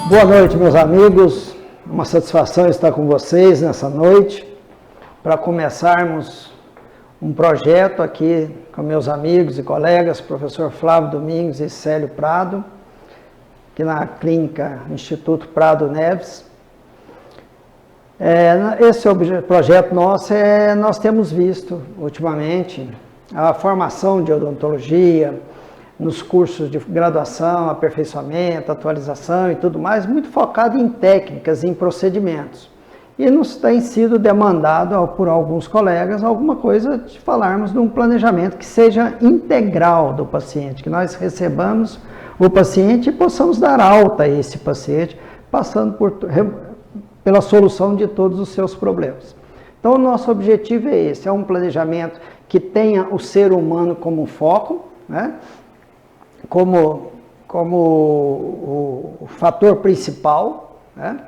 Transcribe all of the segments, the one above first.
Boa noite, meus amigos. Uma satisfação estar com vocês nessa noite para começarmos um projeto aqui com meus amigos e colegas, professor Flávio Domingos e Célio Prado, aqui na clínica Instituto Prado Neves. Esse projeto nosso nós temos visto ultimamente a formação de odontologia, nos cursos de graduação, aperfeiçoamento, atualização e tudo mais, muito focado em técnicas, em procedimentos. E nos tem sido demandado por alguns colegas alguma coisa de falarmos de um planejamento que seja integral do paciente, que nós recebamos o paciente e possamos dar alta a esse paciente, passando pela solução de todos os seus problemas. Então, o nosso objetivo é esse, é um planejamento que tenha o ser humano como foco, né? Como o fator principal, né?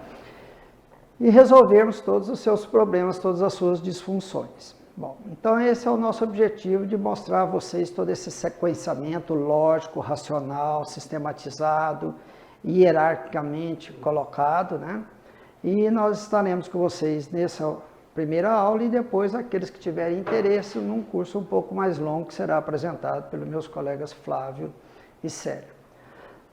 E resolvermos todos os seus problemas, todas as suas disfunções. Bom, então esse é o nosso objetivo, de mostrar a vocês todo esse sequenciamento lógico, racional, sistematizado, hierarquicamente colocado, né? E nós estaremos com vocês nessa primeira aula e depois aqueles que tiverem interesse num curso um pouco mais longo que será apresentado pelos meus colegas Flávio e Célio.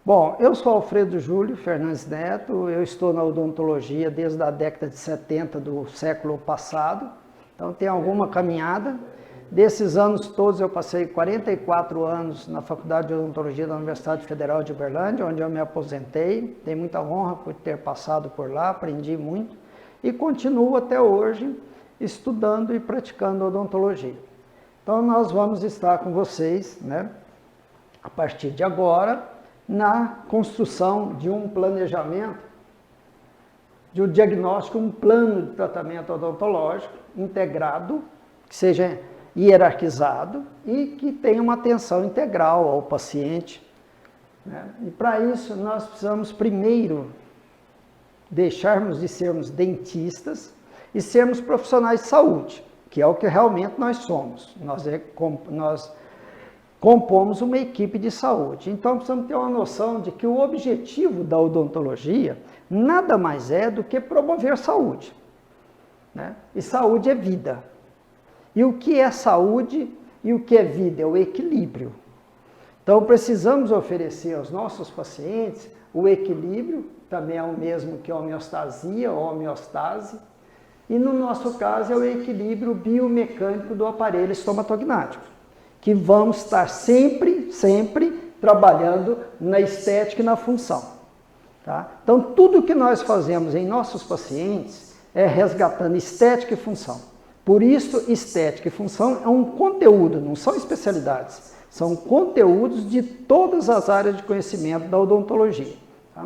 Bom, eu sou Alfredo Júlio Fernandes Neto, eu estou na odontologia desde a década de 70 do século passado, então tem alguma caminhada. Desses anos todos eu passei 44 anos na Faculdade de Odontologia da Universidade Federal de Uberlândia, onde eu me aposentei, tenho muita honra por ter passado por lá, aprendi muito e continuo até hoje estudando e praticando odontologia. Então nós vamos estar com vocês, né, a partir de agora, na construção de um planejamento, de um diagnóstico, um plano de tratamento odontológico integrado, que seja hierarquizado e que tenha uma atenção integral ao paciente, né? E para isso nós precisamos primeiro deixarmos de sermos dentistas e sermos profissionais de saúde, que é o que realmente nós somos. Nós compomos uma equipe de saúde. Então precisamos ter uma noção de que o objetivo da odontologia nada mais é do que promover saúde, né? E saúde é vida. E o que é saúde e o que é vida? É o equilíbrio. Então precisamos oferecer aos nossos pacientes o equilíbrio, também é o mesmo que a homeostasia ou homeostase, e no nosso caso é o equilíbrio biomecânico do aparelho estomatognático, que vamos estar sempre trabalhando na estética e na função. Tá? Então, tudo que nós fazemos em nossos pacientes é resgatando estética e função. Por isso, estética e função é um conteúdo, não são especialidades, são conteúdos de todas as áreas de conhecimento da odontologia. Tá?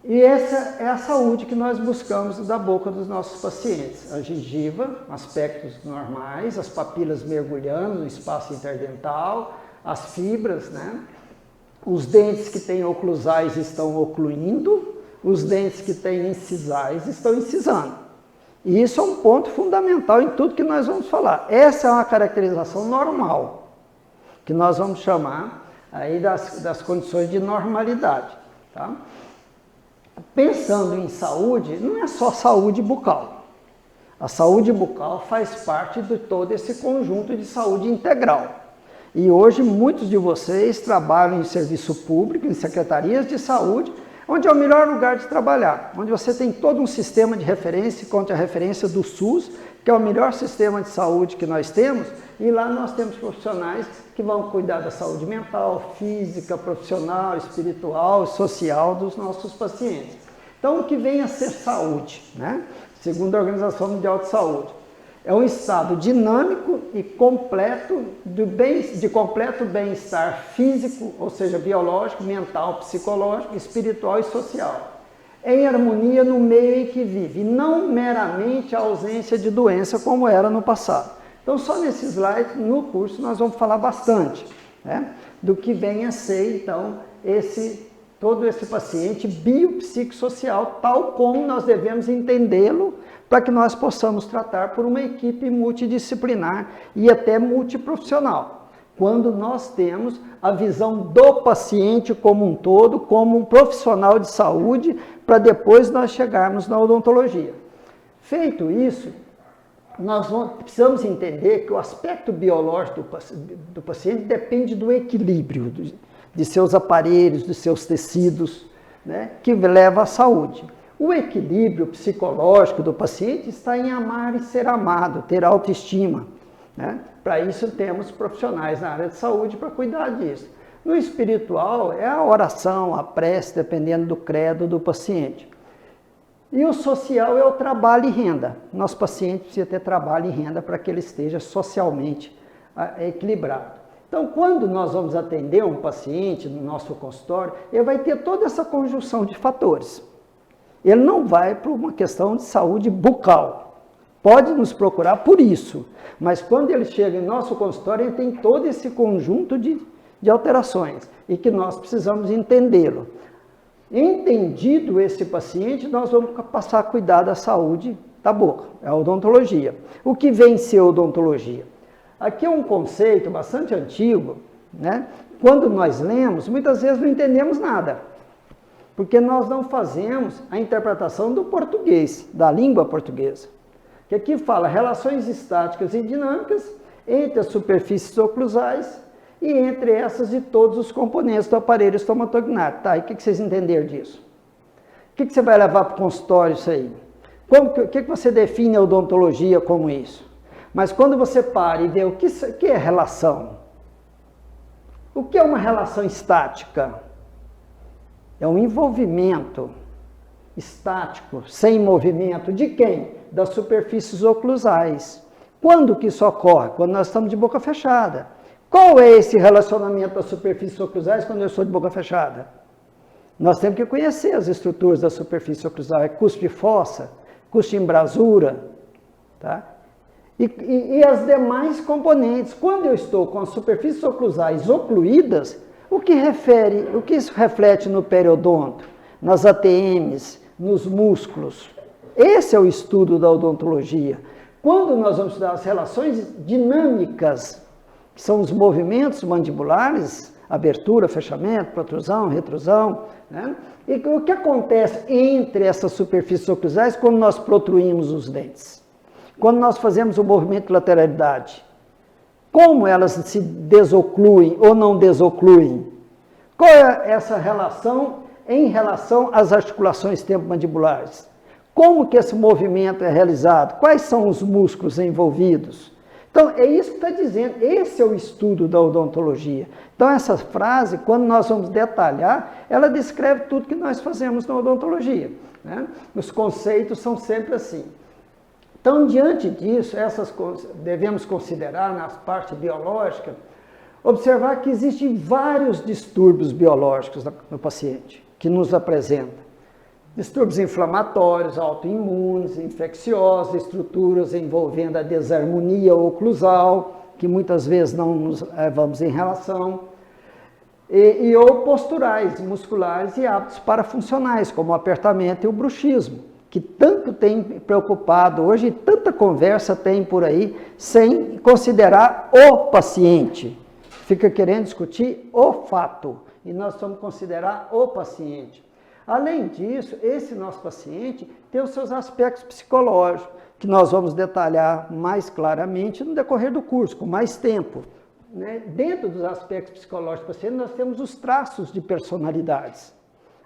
E essa é a saúde que nós buscamos da boca dos nossos pacientes. A gengiva, aspectos normais, as papilas mergulhando no espaço interdental, as fibras, né? Os dentes que têm oclusais estão ocluindo, os dentes que têm incisais estão incisando. E isso é um ponto fundamental em tudo que nós vamos falar. Essa é uma caracterização normal, que nós vamos chamar aí das condições de normalidade. Tá? Pensando em saúde, não é só saúde bucal. A saúde bucal faz parte de todo esse conjunto de saúde integral. E hoje muitos de vocês trabalham em serviço público, em secretarias de saúde, onde é o melhor lugar de trabalhar, onde você tem todo um sistema de referência, contra a referência do SUS, que é o melhor sistema de saúde que nós temos, e lá nós temos profissionais que vão cuidar da saúde mental, física, profissional, espiritual, social dos nossos pacientes. Então, o que vem a ser saúde, né? Segundo a Organização Mundial de Saúde, é um estado dinâmico e completo de completo bem-estar físico, ou seja, biológico, mental, psicológico, espiritual e social, em harmonia no meio em que vive, e não meramente a ausência de doença como era no passado. Então, só nesse slide, no curso, nós vamos falar bastante, né, do que vem a ser, então, todo esse paciente biopsicossocial, tal como nós devemos entendê-lo, para que nós possamos tratar por uma equipe multidisciplinar e até multiprofissional. Quando nós temos a visão do paciente como um todo, como um profissional de saúde, para depois nós chegarmos na odontologia. Feito isso, nós precisamos entender que o aspecto biológico do paciente depende do equilíbrio de seus aparelhos, de seus tecidos, né, que leva à saúde. O equilíbrio psicológico do paciente está em amar e ser amado, ter autoestima, né? Para isso temos profissionais na área de saúde para cuidar disso. No espiritual é a oração, a prece, dependendo do credo do paciente. E o social é o trabalho e renda. Nosso paciente precisa ter trabalho e renda para que ele esteja socialmente equilibrado. Então, quando nós vamos atender um paciente no nosso consultório, ele vai ter toda essa conjunção de fatores. Ele não vai para uma questão de saúde bucal. Pode nos procurar por isso, mas quando ele chega em nosso consultório, ele tem todo esse conjunto de alterações e que nós precisamos entendê-lo. Entendido esse paciente, nós vamos passar a cuidar da saúde da boca, é a odontologia. O que vem ser odontologia? Aqui é um conceito bastante antigo, né? Quando nós lemos, muitas vezes não entendemos nada. Porque nós não fazemos a interpretação do português, da língua portuguesa. Que aqui fala relações estáticas e dinâmicas entre as superfícies oclusais e entre essas e todos os componentes do aparelho estomatognático. Tá, e o que vocês entenderam disso? O que você vai levar para o consultório isso aí? O que você define a odontologia como isso? Mas quando você para e vê o que é relação? O que é uma relação estática? É um envolvimento estático, sem movimento, de quem? Das superfícies oclusais. Quando que isso ocorre? Quando nós estamos de boca fechada. Qual é esse relacionamento das superfícies oclusais quando eu estou de boca fechada? Nós temos que conhecer as estruturas da superfície oclusal. É cuspe e fossa, cuspe e embrasura, tá? E as demais componentes. Quando eu estou com as superfícies oclusais ocluídas, o que isso reflete no periodonto, nas ATMs, nos músculos? Esse é o estudo da odontologia. Quando nós vamos estudar as relações dinâmicas, que são os movimentos mandibulares, abertura, fechamento, protrusão, retrusão, né? E o que acontece entre essas superfícies oclusais quando nós protruímos os dentes? Quando nós fazemos o movimento de lateralidade? Como elas se desocluem ou não desocluem? Qual é essa relação em relação às articulações tempomandibulares? Como que esse movimento é realizado? Quais são os músculos envolvidos? Então, é isso que está dizendo, esse é o estudo da odontologia. Então, essa frase, quando nós vamos detalhar, ela descreve tudo que nós fazemos na odontologia, né? Os conceitos são sempre assim. Então, diante disso, devemos considerar, na parte biológica, observar que existem vários distúrbios biológicos no paciente, que nos apresentam. Distúrbios inflamatórios, autoimunes, infecciosos, estruturas envolvendo a desarmonia oclusal, que muitas vezes não nos levamos em relação, ou posturais, musculares e hábitos parafuncionais, como o apertamento e o bruxismo, que tanto tem preocupado hoje, tanta conversa tem por aí, sem considerar o paciente. Fica querendo discutir o fato, e nós vamos considerar o paciente. Além disso, esse nosso paciente tem os seus aspectos psicológicos, que nós vamos detalhar mais claramente no decorrer do curso, com mais tempo, né? Dentro dos aspectos psicológicos do paciente, nós temos os traços de personalidades.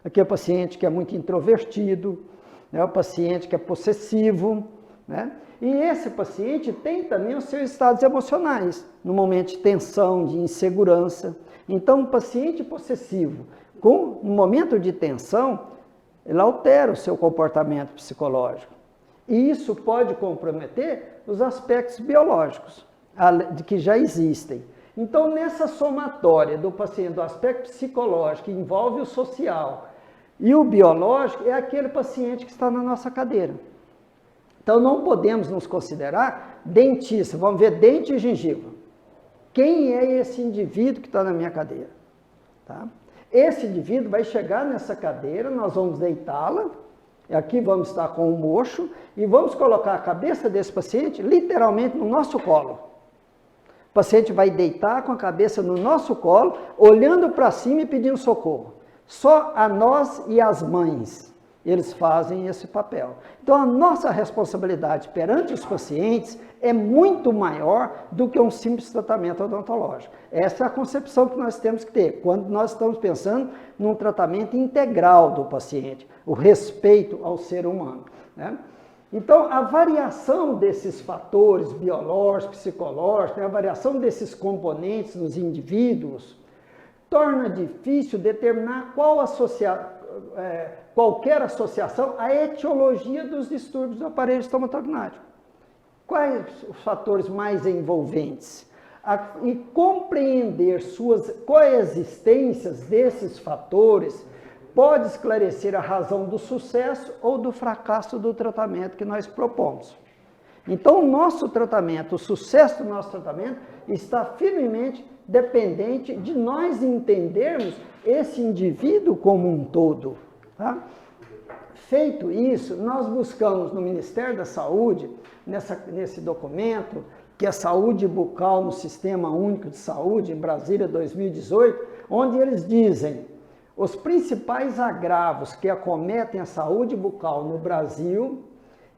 Aqui é o paciente que é muito introvertido, né? O paciente que é possessivo, né? E esse paciente tem também os seus estados emocionais, no momento de tensão, de insegurança. Então, um paciente possessivo, no momento de tensão, ele altera o seu comportamento psicológico. E isso pode comprometer os aspectos biológicos, que já existem. Então, nessa somatória do paciente, do aspecto psicológico, que envolve o social, e o biológico, é aquele paciente que está na nossa cadeira. Então, não podemos nos considerar dentista. Vamos ver dente e gengiva. Quem é esse indivíduo que está na minha cadeira? Tá? Esse indivíduo vai chegar nessa cadeira, nós vamos deitá-la, aqui vamos estar com o mocho, e vamos colocar a cabeça desse paciente literalmente no nosso colo. O paciente vai deitar com a cabeça no nosso colo, olhando para cima e pedindo socorro. Só a nós e as mães, eles fazem esse papel. Então, a nossa responsabilidade perante os pacientes é muito maior do que um simples tratamento odontológico. Essa é a concepção que nós temos que ter, quando nós estamos pensando num tratamento integral do paciente, o respeito ao ser humano, né? Então, a variação desses fatores biológicos, psicológicos, né, a variação desses componentes nos indivíduos, torna difícil determinar qualquer associação à etiologia dos distúrbios do aparelho estomatognático. Quais os fatores mais envolventes? E compreender suas coexistências desses fatores pode esclarecer a razão do sucesso ou do fracasso do tratamento que nós propomos. Então, o nosso tratamento, o sucesso do nosso tratamento está firmemente dependente de nós entendermos esse indivíduo como um todo, tá? Feito isso, nós buscamos no Ministério da Saúde, nesse documento, que é Saúde Bucal no Sistema Único de Saúde, em Brasília 2018, onde eles dizem os principais agravos que acometem a saúde bucal no Brasil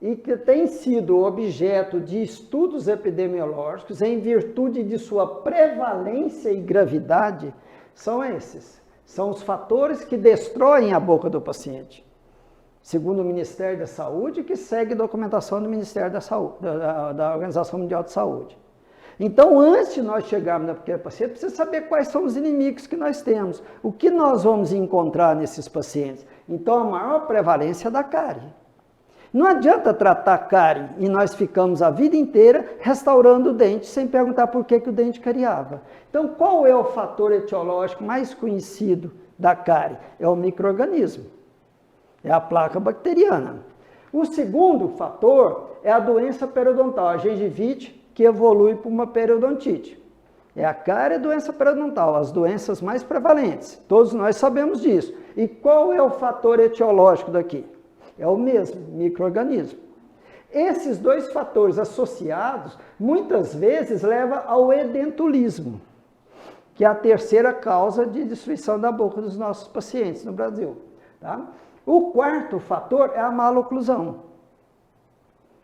e que têm sido objeto de estudos epidemiológicos em virtude de sua prevalência e gravidade, são esses. São os fatores que destroem a boca do paciente, segundo o Ministério da Saúde, que segue a documentação do Ministério da Saúde, da Organização Mundial de Saúde. Então, antes de nós chegarmos na pequena paciente, precisa saber quais são os inimigos que nós temos, o que nós vamos encontrar nesses pacientes. Então, a maior prevalência é da cárie. Não adianta tratar cárie e nós ficamos a vida inteira restaurando o dente sem perguntar por que o dente cariava. Então, qual é o fator etiológico mais conhecido da cárie? É o micro-organismo, é a placa bacteriana. O segundo fator é a doença periodontal, a gengivite, que evolui para uma periodontite. É a cárie e a doença periodontal, as doenças mais prevalentes. Todos nós sabemos disso. E qual é o fator etiológico daqui? É o mesmo, micro-organismo. Esses dois fatores associados, muitas vezes, levam ao edentulismo, que é a terceira causa de destruição da boca dos nossos pacientes no Brasil. Tá? O quarto fator é a maloclusão.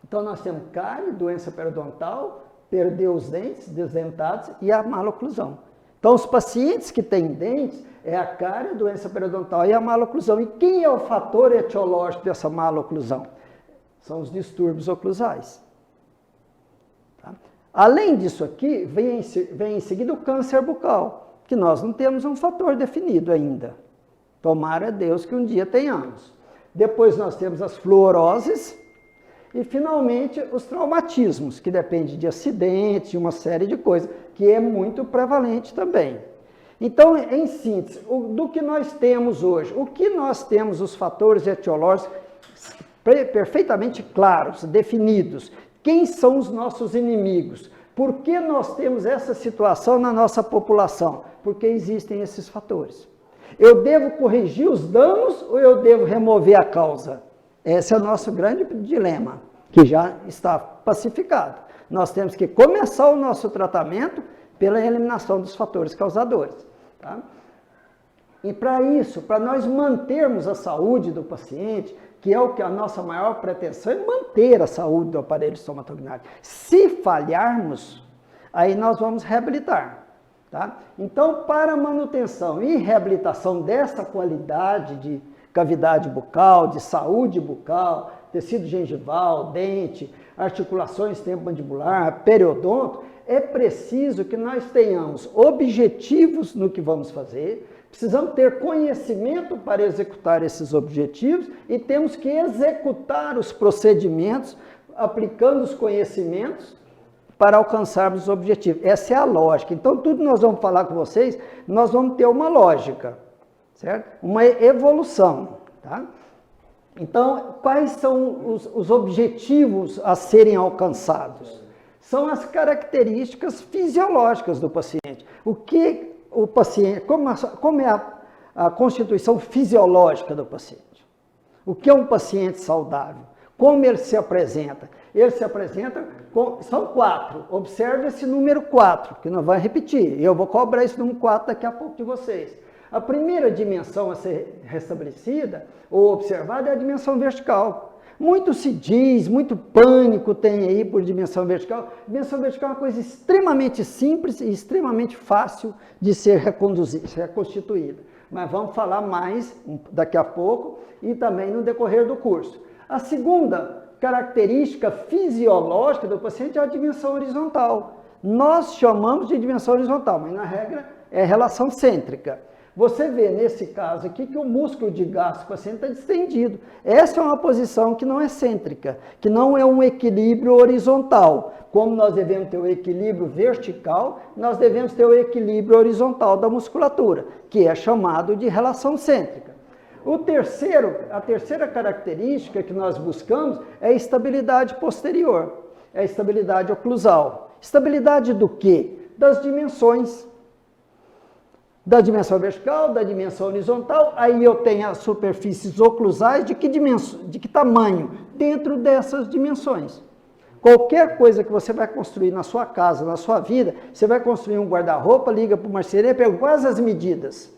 Então, nós temos cárie, doença periodontal, perder os dentes, desdentados e a maloclusão. Então, os pacientes que têm dentes, é a cárie, a doença periodontal e a maloclusão. E quem é o fator etiológico dessa maloclusão? São os distúrbios oclusais. Tá? Além disso aqui, vem em seguida o câncer bucal, que nós não temos um fator definido ainda. Tomara Deus que um dia tenhamos. Depois nós temos as fluoroses e, finalmente, os traumatismos, que depende de acidentes, de uma série de coisas, que é muito prevalente também. Então, em síntese, do que nós temos hoje, o que nós temos os fatores etiológicos perfeitamente claros, definidos. Quem são os nossos inimigos? Por que nós temos essa situação na nossa população? Porque existem esses fatores. Eu devo corrigir os danos ou eu devo remover a causa? Esse é o nosso grande dilema, que já está pacificado. Nós temos que começar o nosso tratamento pela eliminação dos fatores causadores. Tá? E para isso, para nós mantermos a saúde do paciente, que é o que a nossa maior pretensão é manter a saúde do aparelho estomatognático. Se falharmos, aí nós vamos reabilitar. Tá? Então, para manutenção e reabilitação dessa qualidade de cavidade bucal, de saúde bucal, tecido gengival, dente, articulações temporomandibular, periodonto, é preciso que nós tenhamos objetivos no que vamos fazer, precisamos ter conhecimento para executar esses objetivos e temos que executar os procedimentos aplicando os conhecimentos para alcançarmos os objetivos. Essa é a lógica. Então, tudo que nós vamos falar com vocês, nós vamos ter uma lógica, certo? Uma evolução, tá? Então, quais são os objetivos a serem alcançados? São as características fisiológicas do paciente. O que o paciente, como é a constituição fisiológica do paciente? O que é um paciente saudável? Como ele se apresenta? Ele se apresenta são 4. Observe esse número 4, que não vai repetir. Eu vou cobrar esse número 4 daqui a pouco de vocês. A primeira dimensão a ser restabelecida ou observada é a dimensão vertical. Muito se diz, muito pânico tem aí por dimensão vertical. Dimensão vertical é uma coisa extremamente simples e extremamente fácil de ser reconstituída. Mas vamos falar mais daqui a pouco e também no decorrer do curso. A segunda característica fisiológica do paciente é a dimensão horizontal. Nós chamamos de dimensão horizontal, mas na regra é relação cêntrica. Você vê nesse caso aqui que o músculo de gasto do paciente está distendido. Essa é uma posição que não é cêntrica, que não é um equilíbrio horizontal. Como nós devemos ter o equilíbrio vertical, nós devemos ter o equilíbrio horizontal da musculatura, que é chamado de relação cêntrica. A terceira característica que nós buscamos é a estabilidade posterior, é a estabilidade oclusal. Estabilidade do quê? Das dimensões. Da dimensão vertical, da dimensão horizontal, aí eu tenho as superfícies oclusais de que tamanho? Dentro dessas dimensões. Qualquer coisa que você vai construir na sua casa, na sua vida, você vai construir um guarda-roupa, liga para o marceneiro e pergunta quais as medidas.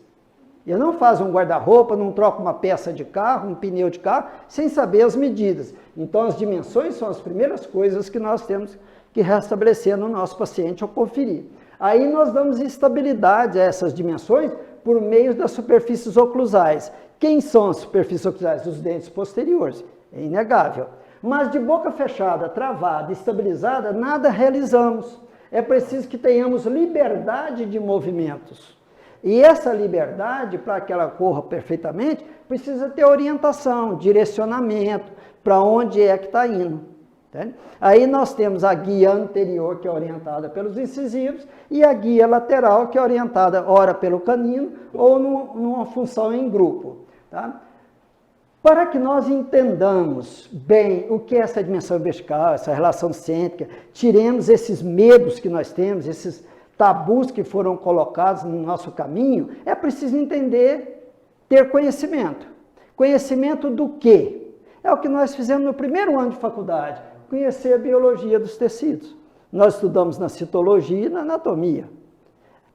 Eu não faço um guarda-roupa, não troco uma peça de carro, um pneu de carro, sem saber as medidas. Então, as dimensões são as primeiras coisas que nós temos que restabelecer no nosso paciente ou conferir. Aí nós damos estabilidade a essas dimensões por meio das superfícies oclusais. Quem são as superfícies oclusais? Os dentes posteriores, é inegável. Mas de boca fechada, travada, estabilizada, nada realizamos. É preciso que tenhamos liberdade de movimentos. E essa liberdade, para que ela corra perfeitamente, precisa ter orientação, direcionamento, para onde é que está indo. Entende? Aí nós temos a guia anterior, que é orientada pelos incisivos, e a guia lateral, que é orientada ora pelo canino ou numa função em grupo. Tá? Para que nós entendamos bem o que é essa dimensão vertical, essa relação cêntrica, tiremos esses medos que nós temos, esses tabus que foram colocados no nosso caminho, é preciso entender, ter conhecimento. Conhecimento do quê? É o que nós fizemos no primeiro ano de faculdade, conhecer a biologia dos tecidos. Nós estudamos na citologia e na anatomia.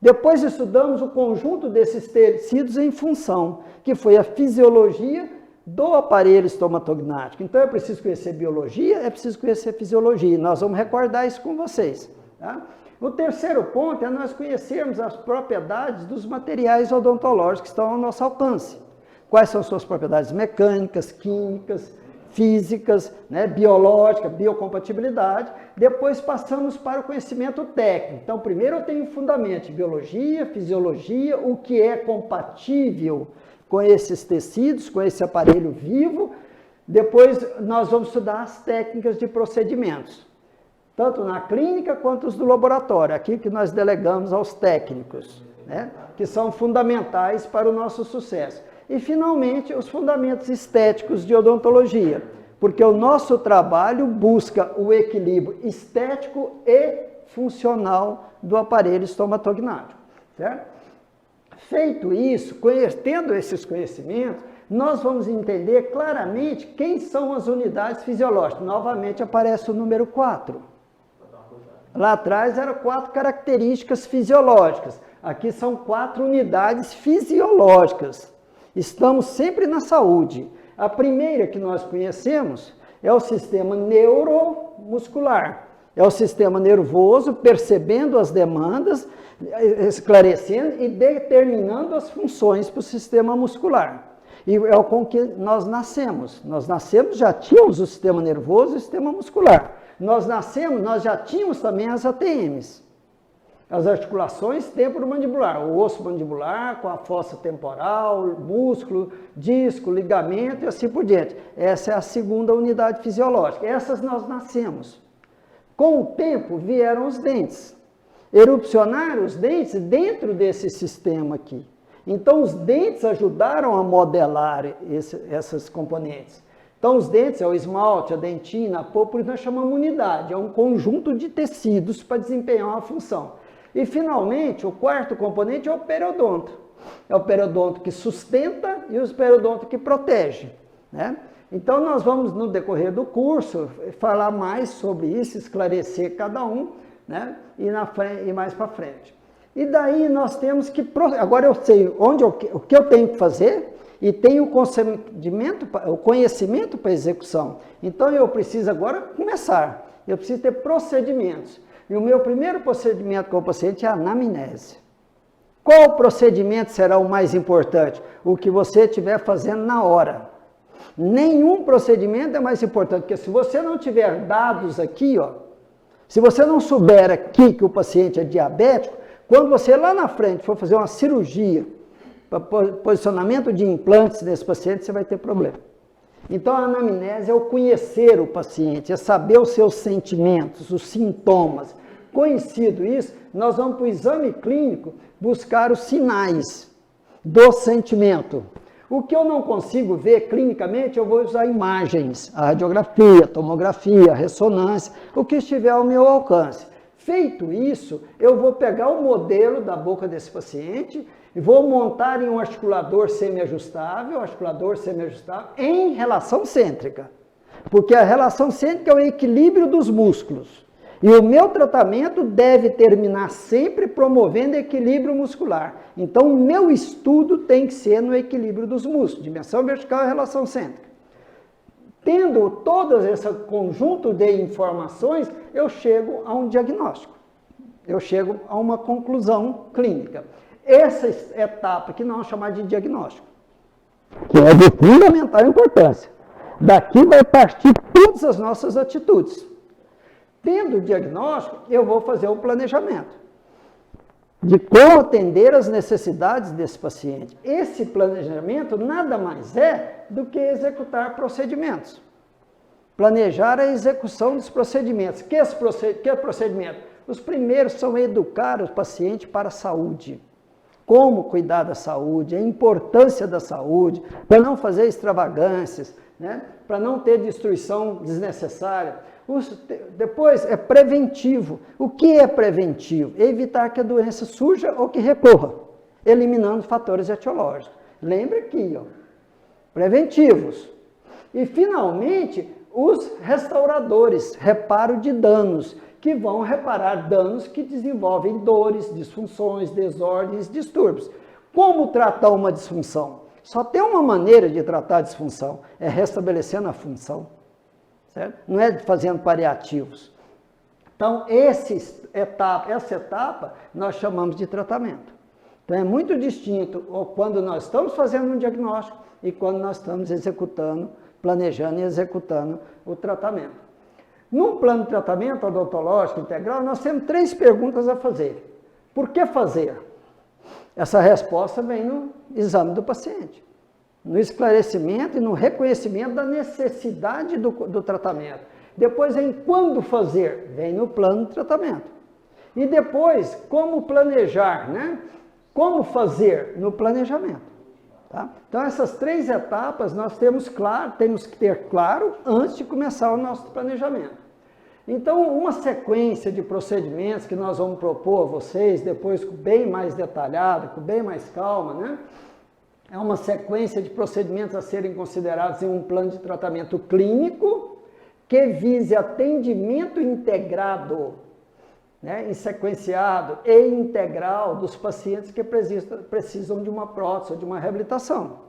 Depois estudamos o conjunto desses tecidos em função, que foi a fisiologia do aparelho estomatognático. Então é preciso conhecer biologia, é preciso conhecer fisiologia. Nós vamos recordar isso com vocês. Tá? O terceiro ponto é nós conhecermos as propriedades dos materiais odontológicos que estão ao nosso alcance. Quais são suas propriedades mecânicas, químicas, físicas, né, biológica, biocompatibilidade, depois passamos para o conhecimento técnico. Então, primeiro eu tenho fundamento de biologia, fisiologia, o que é compatível com esses tecidos, com esse aparelho vivo. Depois nós vamos estudar as técnicas de procedimentos, tanto na clínica quanto os do laboratório, aqui que nós delegamos aos técnicos, né, que são fundamentais para o nosso sucesso. E, finalmente, os fundamentos estéticos de odontologia, porque o nosso trabalho busca o equilíbrio estético e funcional do aparelho estomatognático, certo? Feito isso, tendo esses conhecimentos, nós vamos entender claramente quem são as unidades fisiológicas. Novamente aparece o número 4. Lá atrás eram 4 características fisiológicas. Aqui são 4 unidades fisiológicas. Estamos sempre na saúde. A primeira que nós conhecemos é o sistema neuromuscular. É o sistema nervoso percebendo as demandas, esclarecendo e determinando as funções para o sistema muscular. E é com que nós nascemos. Nós nascemos, já tínhamos o sistema nervoso e o sistema muscular. Nós nascemos, nós já tínhamos também as ATMs. As articulações temporomandibular, o osso mandibular com a fossa temporal, músculo, disco, ligamento e assim por diante. Essa é a segunda unidade fisiológica. Essas nós nascemos. Com o tempo vieram os dentes. Erupcionaram os dentes dentro desse sistema aqui. Então os dentes ajudaram a modelar essas componentes. Então os dentes é o esmalte, a dentina, a pulpa, nós chamamos unidade. É um conjunto de tecidos para desempenhar uma função. E, finalmente, o quarto componente é o periodonto. É o periodonto que sustenta e o periodonto que protege, né? Então, nós vamos, no decorrer do curso, falar mais sobre isso, esclarecer cada um, né? E mais para frente. E daí nós temos que... Agora eu sei o que eu tenho que fazer e tenho o conhecimento para execução. Então, eu preciso agora começar. Eu preciso ter procedimentos. E o meu primeiro procedimento com o paciente é a anamnese. Qual procedimento será o mais importante? O que você estiver fazendo na hora. Nenhum procedimento é mais importante, porque se você não tiver dados aqui, ó, se você não souber aqui que o paciente é diabético, quando você lá na frente for fazer uma cirurgia para posicionamento de implantes nesse paciente, você vai ter problema. Então, a anamnese é o conhecer o paciente, é saber os seus sentimentos, os sintomas. Conhecido isso, nós vamos para o exame clínico buscar os sinais do sentimento. O que eu não consigo ver clinicamente, eu vou usar imagens, a radiografia, a tomografia, a ressonância, o que estiver ao meu alcance. Feito isso, eu vou pegar o modelo da boca desse paciente e vou montar em um articulador semiajustável, em relação cêntrica. Porque a relação cêntrica é o equilíbrio dos músculos. E o meu tratamento deve terminar sempre promovendo equilíbrio muscular. Então, o meu estudo tem que ser no equilíbrio dos músculos, dimensão vertical e relação cêntrica. Tendo todo esse conjunto de informações, eu chego a um diagnóstico. Eu chego a uma conclusão clínica. Essa etapa que nós vamos chamar de diagnóstico, que é de fundamental importância. Daqui vai partir todas as nossas atitudes. Tendo o diagnóstico, eu vou fazer o planejamento de como atender as necessidades desse paciente. Esse planejamento nada mais é do que executar procedimentos. Planejar a execução dos procedimentos. Que é procedimento? Os primeiros são educar o paciente para a saúde. Como cuidar da saúde, a importância da saúde, para não fazer extravagâncias, né? Para não ter destruição desnecessária. Depois é preventivo. O que é preventivo? Evitar que a doença surja ou que recorra, eliminando fatores etiológicos. Lembre aqui, ó, preventivos. E, finalmente, os restauradores, reparo de danos, que vão reparar danos que desenvolvem dores, disfunções, desordens, distúrbios. Como tratar uma disfunção? Só tem uma maneira de tratar a disfunção, é restabelecendo a função. Certo? Não é fazendo paliativos. Então, essa etapa nós chamamos de tratamento. Então, é muito distinto quando nós estamos fazendo um diagnóstico e quando nós estamos executando planejando e executando o tratamento. Num plano de tratamento odontológico integral, nós temos 3 perguntas a fazer. Por que fazer? Essa resposta vem no exame do paciente, no esclarecimento e no reconhecimento da necessidade do tratamento. Depois vem quando fazer, vem no plano de tratamento. E depois, como planejar, né? Como fazer no planejamento. Tá? Então, essas 3 etapas nós temos que ter claro antes de começar o nosso planejamento. Então, uma sequência de procedimentos que nós vamos propor a vocês, depois bem mais detalhada, com bem mais calma, né? É uma sequência de procedimentos a serem considerados em um plano de tratamento clínico que vise atendimento integrado, né, sequenciado e integral dos pacientes que precisam de uma prótese ou de uma reabilitação.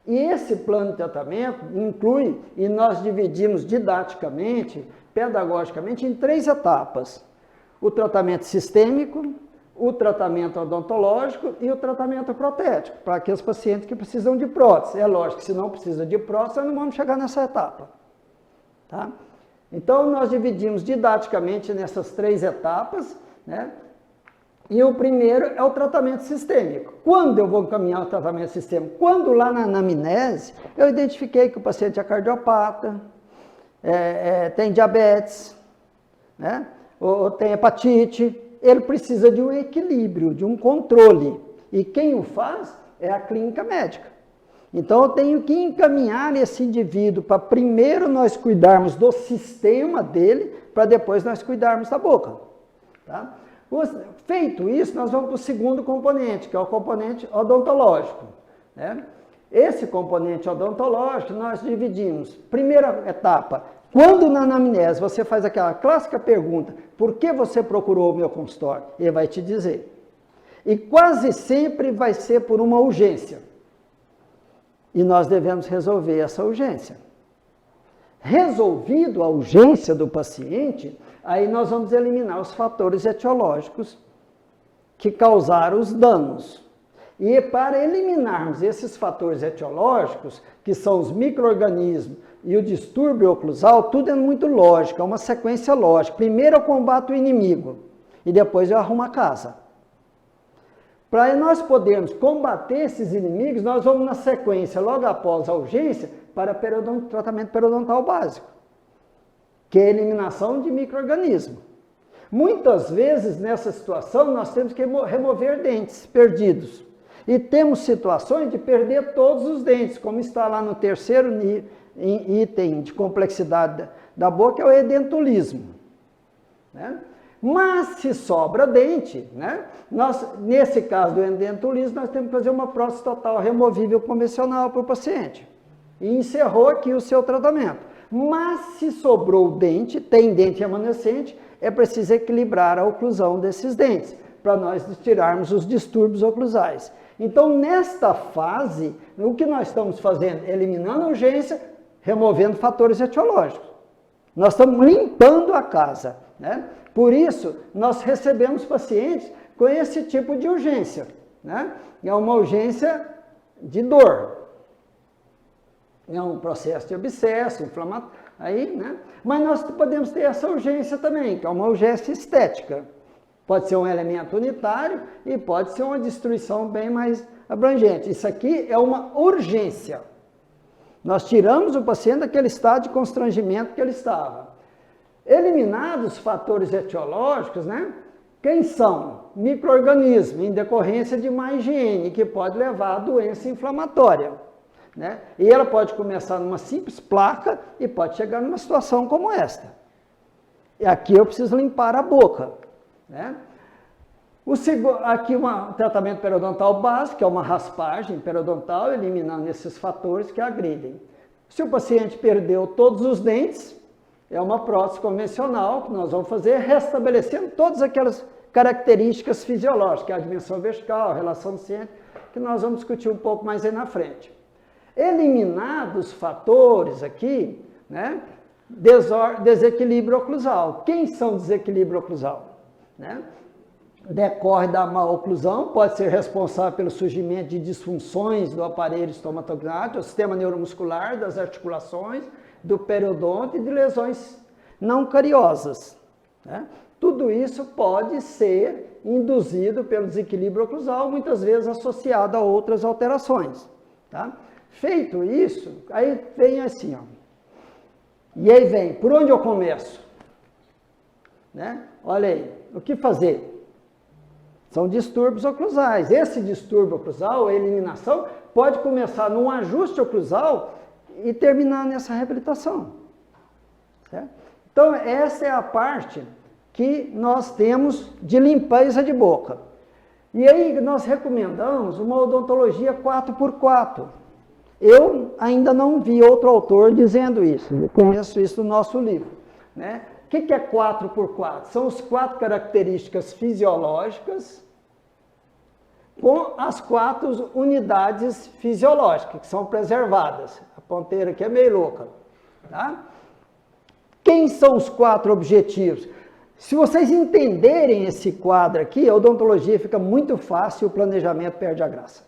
E esse plano de tratamento inclui, e nós dividimos didaticamente, pedagogicamente, em 3 etapas. O tratamento sistêmico, o tratamento odontológico e o tratamento protético, para aqueles pacientes que precisam de prótese. É lógico que se não precisa de prótese, nós não vamos chegar nessa etapa. Tá? Então, nós dividimos didaticamente nessas 3 etapas, né? E o primeiro é o tratamento sistêmico. Quando eu vou encaminhar o tratamento sistêmico? Quando lá na anamnese eu identifiquei que o paciente é cardiopata, tem diabetes, né? Ou tem hepatite, ele precisa de um equilíbrio, de um controle. E quem o faz é a clínica médica. Então, eu tenho que encaminhar esse indivíduo para primeiro nós cuidarmos do sistema dele, para depois nós cuidarmos da boca. Tá? Feito isso, nós vamos para o segundo componente, que é o componente odontológico. Né? Esse componente odontológico nós dividimos. Primeira etapa, quando na anamnese você faz aquela clássica pergunta, por que você procurou o meu consultório? Ele vai te dizer. E quase sempre vai ser por uma urgência. E nós devemos resolver essa urgência. Resolvido a urgência do paciente, aí nós vamos eliminar os fatores etiológicos que causaram os danos. E para eliminarmos esses fatores etiológicos, que são os micro-organismos e o distúrbio oclusal, tudo é muito lógico, é uma sequência lógica. Primeiro eu combato o inimigo e depois eu arrumo a casa. Para nós podermos combater esses inimigos, nós vamos na sequência, logo após a urgência, para tratamento periodontal básico, que é a eliminação de micro-organismos. Muitas vezes, nessa situação, nós temos que remover dentes perdidos. E temos situações de perder todos os dentes, como está lá no terceiro item de complexidade da boca, é o edentulismo. Né? Mas se sobra dente, né? Nesse caso do edentulismo, nós temos que fazer uma prótese total removível convencional para o paciente. E encerrou aqui o seu tratamento. Mas se sobrou dente, tem dente remanescente, é preciso equilibrar a oclusão desses dentes, para nós tirarmos os distúrbios oclusais. Então, nesta fase, o que nós estamos fazendo? Eliminando a urgência, removendo fatores etiológicos. Nós estamos limpando a casa, né? Por isso, nós recebemos pacientes com esse tipo de urgência, né? É uma urgência de dor. É um processo de abscesso, inflamatório, aí, né? Mas nós podemos ter essa urgência também, que é uma urgência estética. Pode ser um elemento unitário e pode ser uma destruição bem mais abrangente. Isso aqui é uma urgência. Nós tiramos o paciente daquele estado de constrangimento que ele estava. Eliminados os fatores etiológicos, né? Quem são? Micro-organismos, em decorrência de má higiene, que pode levar a doença inflamatória. Né? E ela pode começar numa simples placa e pode chegar numa situação como esta. E aqui eu preciso limpar a boca. Né? Aqui um tratamento periodontal básico, que é uma raspagem periodontal, eliminando esses fatores que agridem. Se o paciente perdeu todos os dentes, é uma prótese convencional que nós vamos fazer, restabelecendo todas aquelas características fisiológicas, a dimensão vertical, a relação do centro, que nós vamos discutir um pouco mais aí na frente. Eliminados os fatores aqui, né? Desequilíbrio oclusal. Quem são desequilíbrio oclusal? Né? decorre da maloclusão, pode ser responsável pelo surgimento de disfunções do aparelho estomatognático, do sistema neuromuscular, das articulações, do periodonto e de lesões não cariosas. Né? Tudo isso pode ser induzido pelo desequilíbrio oclusal, muitas vezes associado a outras alterações. Tá? Feito isso, aí vem assim, ó. E aí vem, por onde eu começo? Né? Olha aí, o que fazer? São distúrbios oclusais. Esse distúrbio oclusal, a eliminação, pode começar num ajuste oclusal e terminar nessa reabilitação. Certo? Então, essa é a parte que nós temos de limpeza de boca. E aí nós recomendamos uma odontologia 4x4. Eu ainda não vi outro autor dizendo isso. Eu conheço isso no nosso livro. Né? O que é 4x4? São as 4 características fisiológicas com as 4 unidades fisiológicas, que são preservadas. A ponteira aqui é meio louca. Tá? Quem são os 4 objetivos? Se vocês entenderem esse quadro aqui, a odontologia fica muito fácil e o planejamento perde a graça.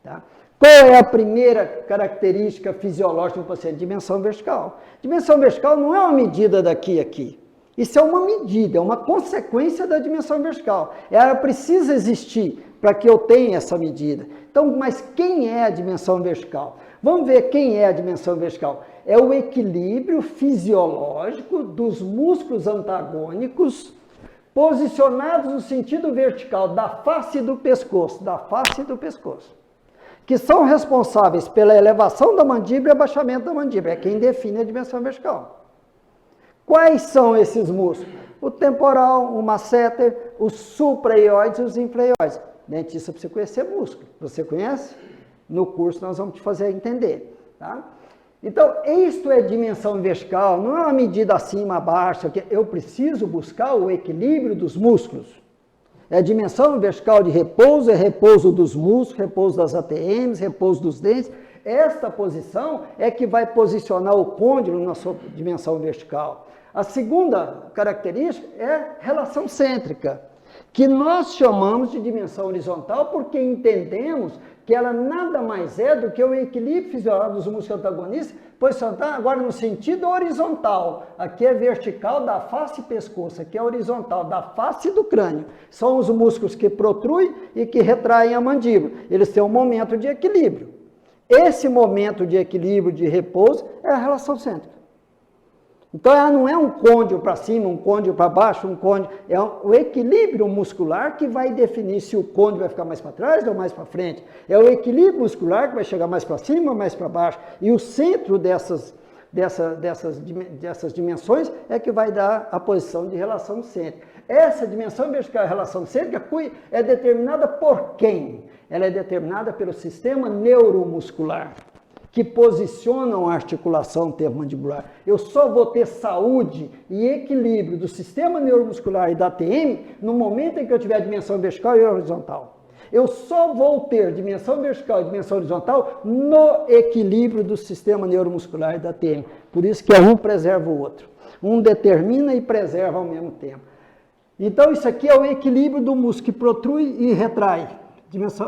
Tá? Qual é a primeira característica fisiológica do paciente? Dimensão vertical. Dimensão vertical não é uma medida daqui a aqui. Isso é uma medida, é uma consequência da dimensão vertical. Ela precisa existir para que eu tenha essa medida. Então, mas quem é a dimensão vertical? Vamos ver quem é a dimensão vertical. É o equilíbrio fisiológico dos músculos antagônicos posicionados no sentido vertical da face do pescoço, que são responsáveis pela elevação da mandíbula e abaixamento da mandíbula. É quem define a dimensão vertical. Quais são esses músculos? O temporal, o masseter, os supraioides e os infraioides. Dentista precisa conhecer músculo. Você conhece? No curso nós vamos te fazer entender. Tá? Então, isto é dimensão vertical, não é uma medida acima, abaixo. Eu preciso buscar o equilíbrio dos músculos. É a dimensão vertical de repouso, é repouso dos músculos, repouso das ATMs, repouso dos dentes. Esta posição é que vai posicionar o côndilo na sua dimensão vertical. A segunda característica é relação cêntrica, que nós chamamos de dimensão horizontal porque entendemos que ela nada mais é do que o equilíbrio fisiológico dos músculos antagonistas, posicionado agora no sentido horizontal. Aqui é vertical da face e pescoço, aqui é horizontal da face do crânio. São os músculos que protruem e que retraem a mandíbula. Eles têm um momento de equilíbrio. Esse momento de equilíbrio, de repouso, é a relação cêntrica. Então, ela não é um côndilo para cima, um côndilo para baixo, um côndilo... É o equilíbrio muscular que vai definir se o côndilo vai ficar mais para trás ou mais para frente. É o equilíbrio muscular que vai chegar mais para cima ou mais para baixo. E o centro dessas dimensões é que vai dar a posição de relação cêntrica. Essa dimensão vertical, relação cêntrica, é determinada por quem? Ela é determinada pelo sistema neuromuscular, que posicionam a articulação intermandibular. Eu só vou ter saúde e equilíbrio do sistema neuromuscular e da ATM no momento em que eu tiver dimensão vertical e horizontal. Eu só vou ter dimensão vertical e dimensão horizontal no equilíbrio do sistema neuromuscular e da ATM. Por isso que um preserva o outro. Um determina e preserva ao mesmo tempo. Então, isso aqui é o equilíbrio do músculo que protrui e retrai,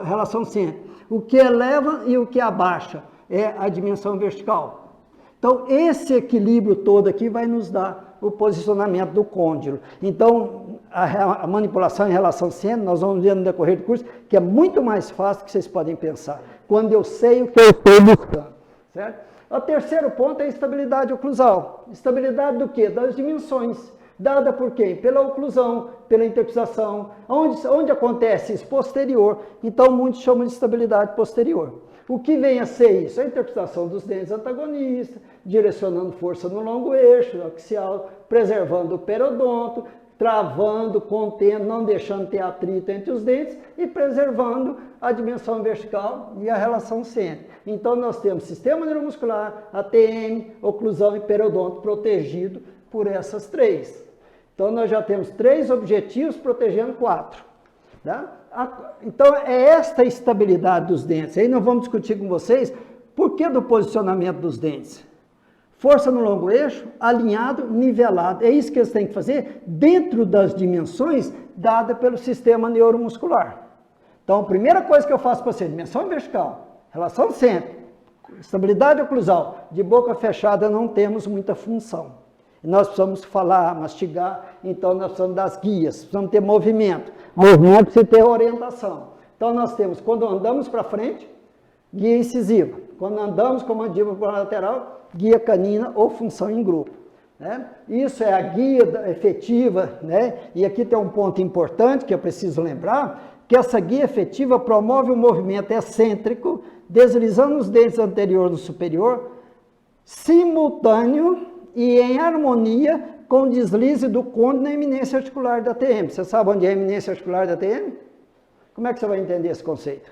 relação cêntrica. O que eleva e o que abaixa é a dimensão vertical. Então, esse equilíbrio todo aqui vai nos dar o posicionamento do côndilo. Então, a manipulação em relação cêntrica, nós vamos ver no decorrer do curso, que é muito mais fácil do que vocês podem pensar, quando eu sei o que eu estou buscando. Certo? O terceiro ponto é a estabilidade oclusal. Estabilidade do quê? Das dimensões. Dada por quem? Pela oclusão, pela intercruzação. Onde acontece isso? Posterior. Então, muitos chamam de estabilidade posterior. O que vem a ser isso? A intercruzação dos dentes antagonistas, direcionando força no longo eixo axial, preservando o periodonto, travando, contendo, não deixando ter atrito entre os dentes e preservando a dimensão vertical e a relação cêntrica. Então, nós temos sistema neuromuscular, ATM, oclusão e periodonto protegido por essas 3. Então, nós já temos 3 objetivos protegendo 4. Tá? Então, é esta estabilidade dos dentes. Aí nós vamos discutir com vocês por que do posicionamento dos dentes. força no longo eixo, alinhado, nivelado. É isso que eles têm que fazer dentro das dimensões dadas pelo sistema neuromuscular. Então, a primeira coisa que eu faço para você, dimensão vertical, relação cêntrica, estabilidade oclusal, de boca fechada não temos muita função. Nós precisamos falar, mastigar, então nós precisamos das guias, precisamos ter movimento. Movimento precisa ter orientação. Então nós temos, quando andamos para frente, guia incisiva. Quando andamos com mandíbula lateral, guia canina ou função em grupo. Né? Isso é a guia efetiva, né? E aqui tem um ponto importante que eu preciso lembrar, que essa guia efetiva promove o movimento excêntrico, deslizando os dentes anterior no superior, simultâneo e em harmonia com o deslize do côndilo na eminência articular da TM. Você sabe onde é a eminência articular da TM? Como é que você vai entender esse conceito?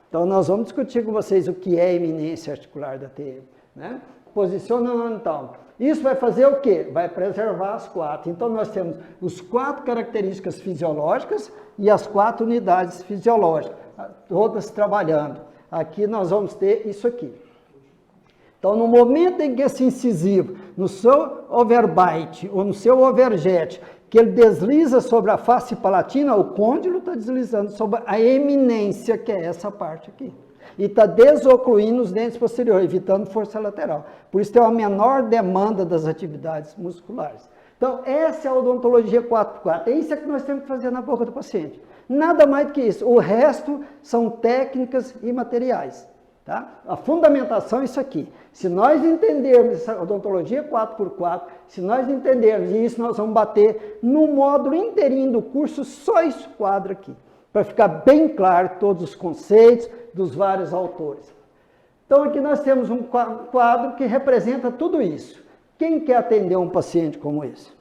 Então, nós vamos discutir com vocês o que é eminência articular da TM. Né? Posicionamento, então. Isso vai fazer o quê? Vai preservar as quatro. Então, nós temos as 4 características fisiológicas e as 4 unidades fisiológicas, todas trabalhando. Aqui nós vamos ter isso aqui. Então, no momento em que esse incisivo, no seu overbite ou no seu overjet, que ele desliza sobre a face palatina, o côndilo está deslizando sobre a eminência, que é essa parte aqui. E está desocluindo os dentes posteriores, evitando força lateral. Por isso tem uma menor demanda das atividades musculares. Então, essa é a odontologia 4x4. É isso que nós temos que fazer na boca do paciente. Nada mais do que isso. O resto são técnicas e materiais. Tá? A fundamentação é isso aqui. Se nós entendermos essa odontologia 4x4, se nós entendermos isso, nós vamos bater no módulo inteirinho do curso, só esse quadro aqui, para ficar bem claro todos os conceitos dos vários autores. Então aqui nós temos um quadro que representa tudo isso. Quem quer atender um paciente como esse?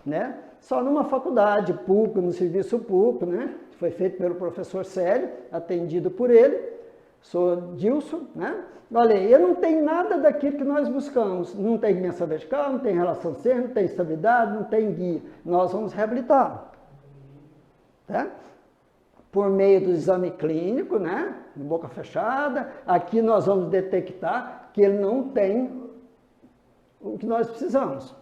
Né? Só numa faculdade pública, no serviço público, né? Foi feito pelo professor Célio, atendido por ele. Sou Dilson, né? Olha, eu não tenho nada daquilo que nós buscamos. Não tem dimensão vertical, não tem relação cêntrica, não tem estabilidade, não tem guia. Nós vamos reabilitar. Tá? Por meio do exame clínico, né? De boca fechada. Aqui nós vamos detectar que ele não tem o que nós precisamos.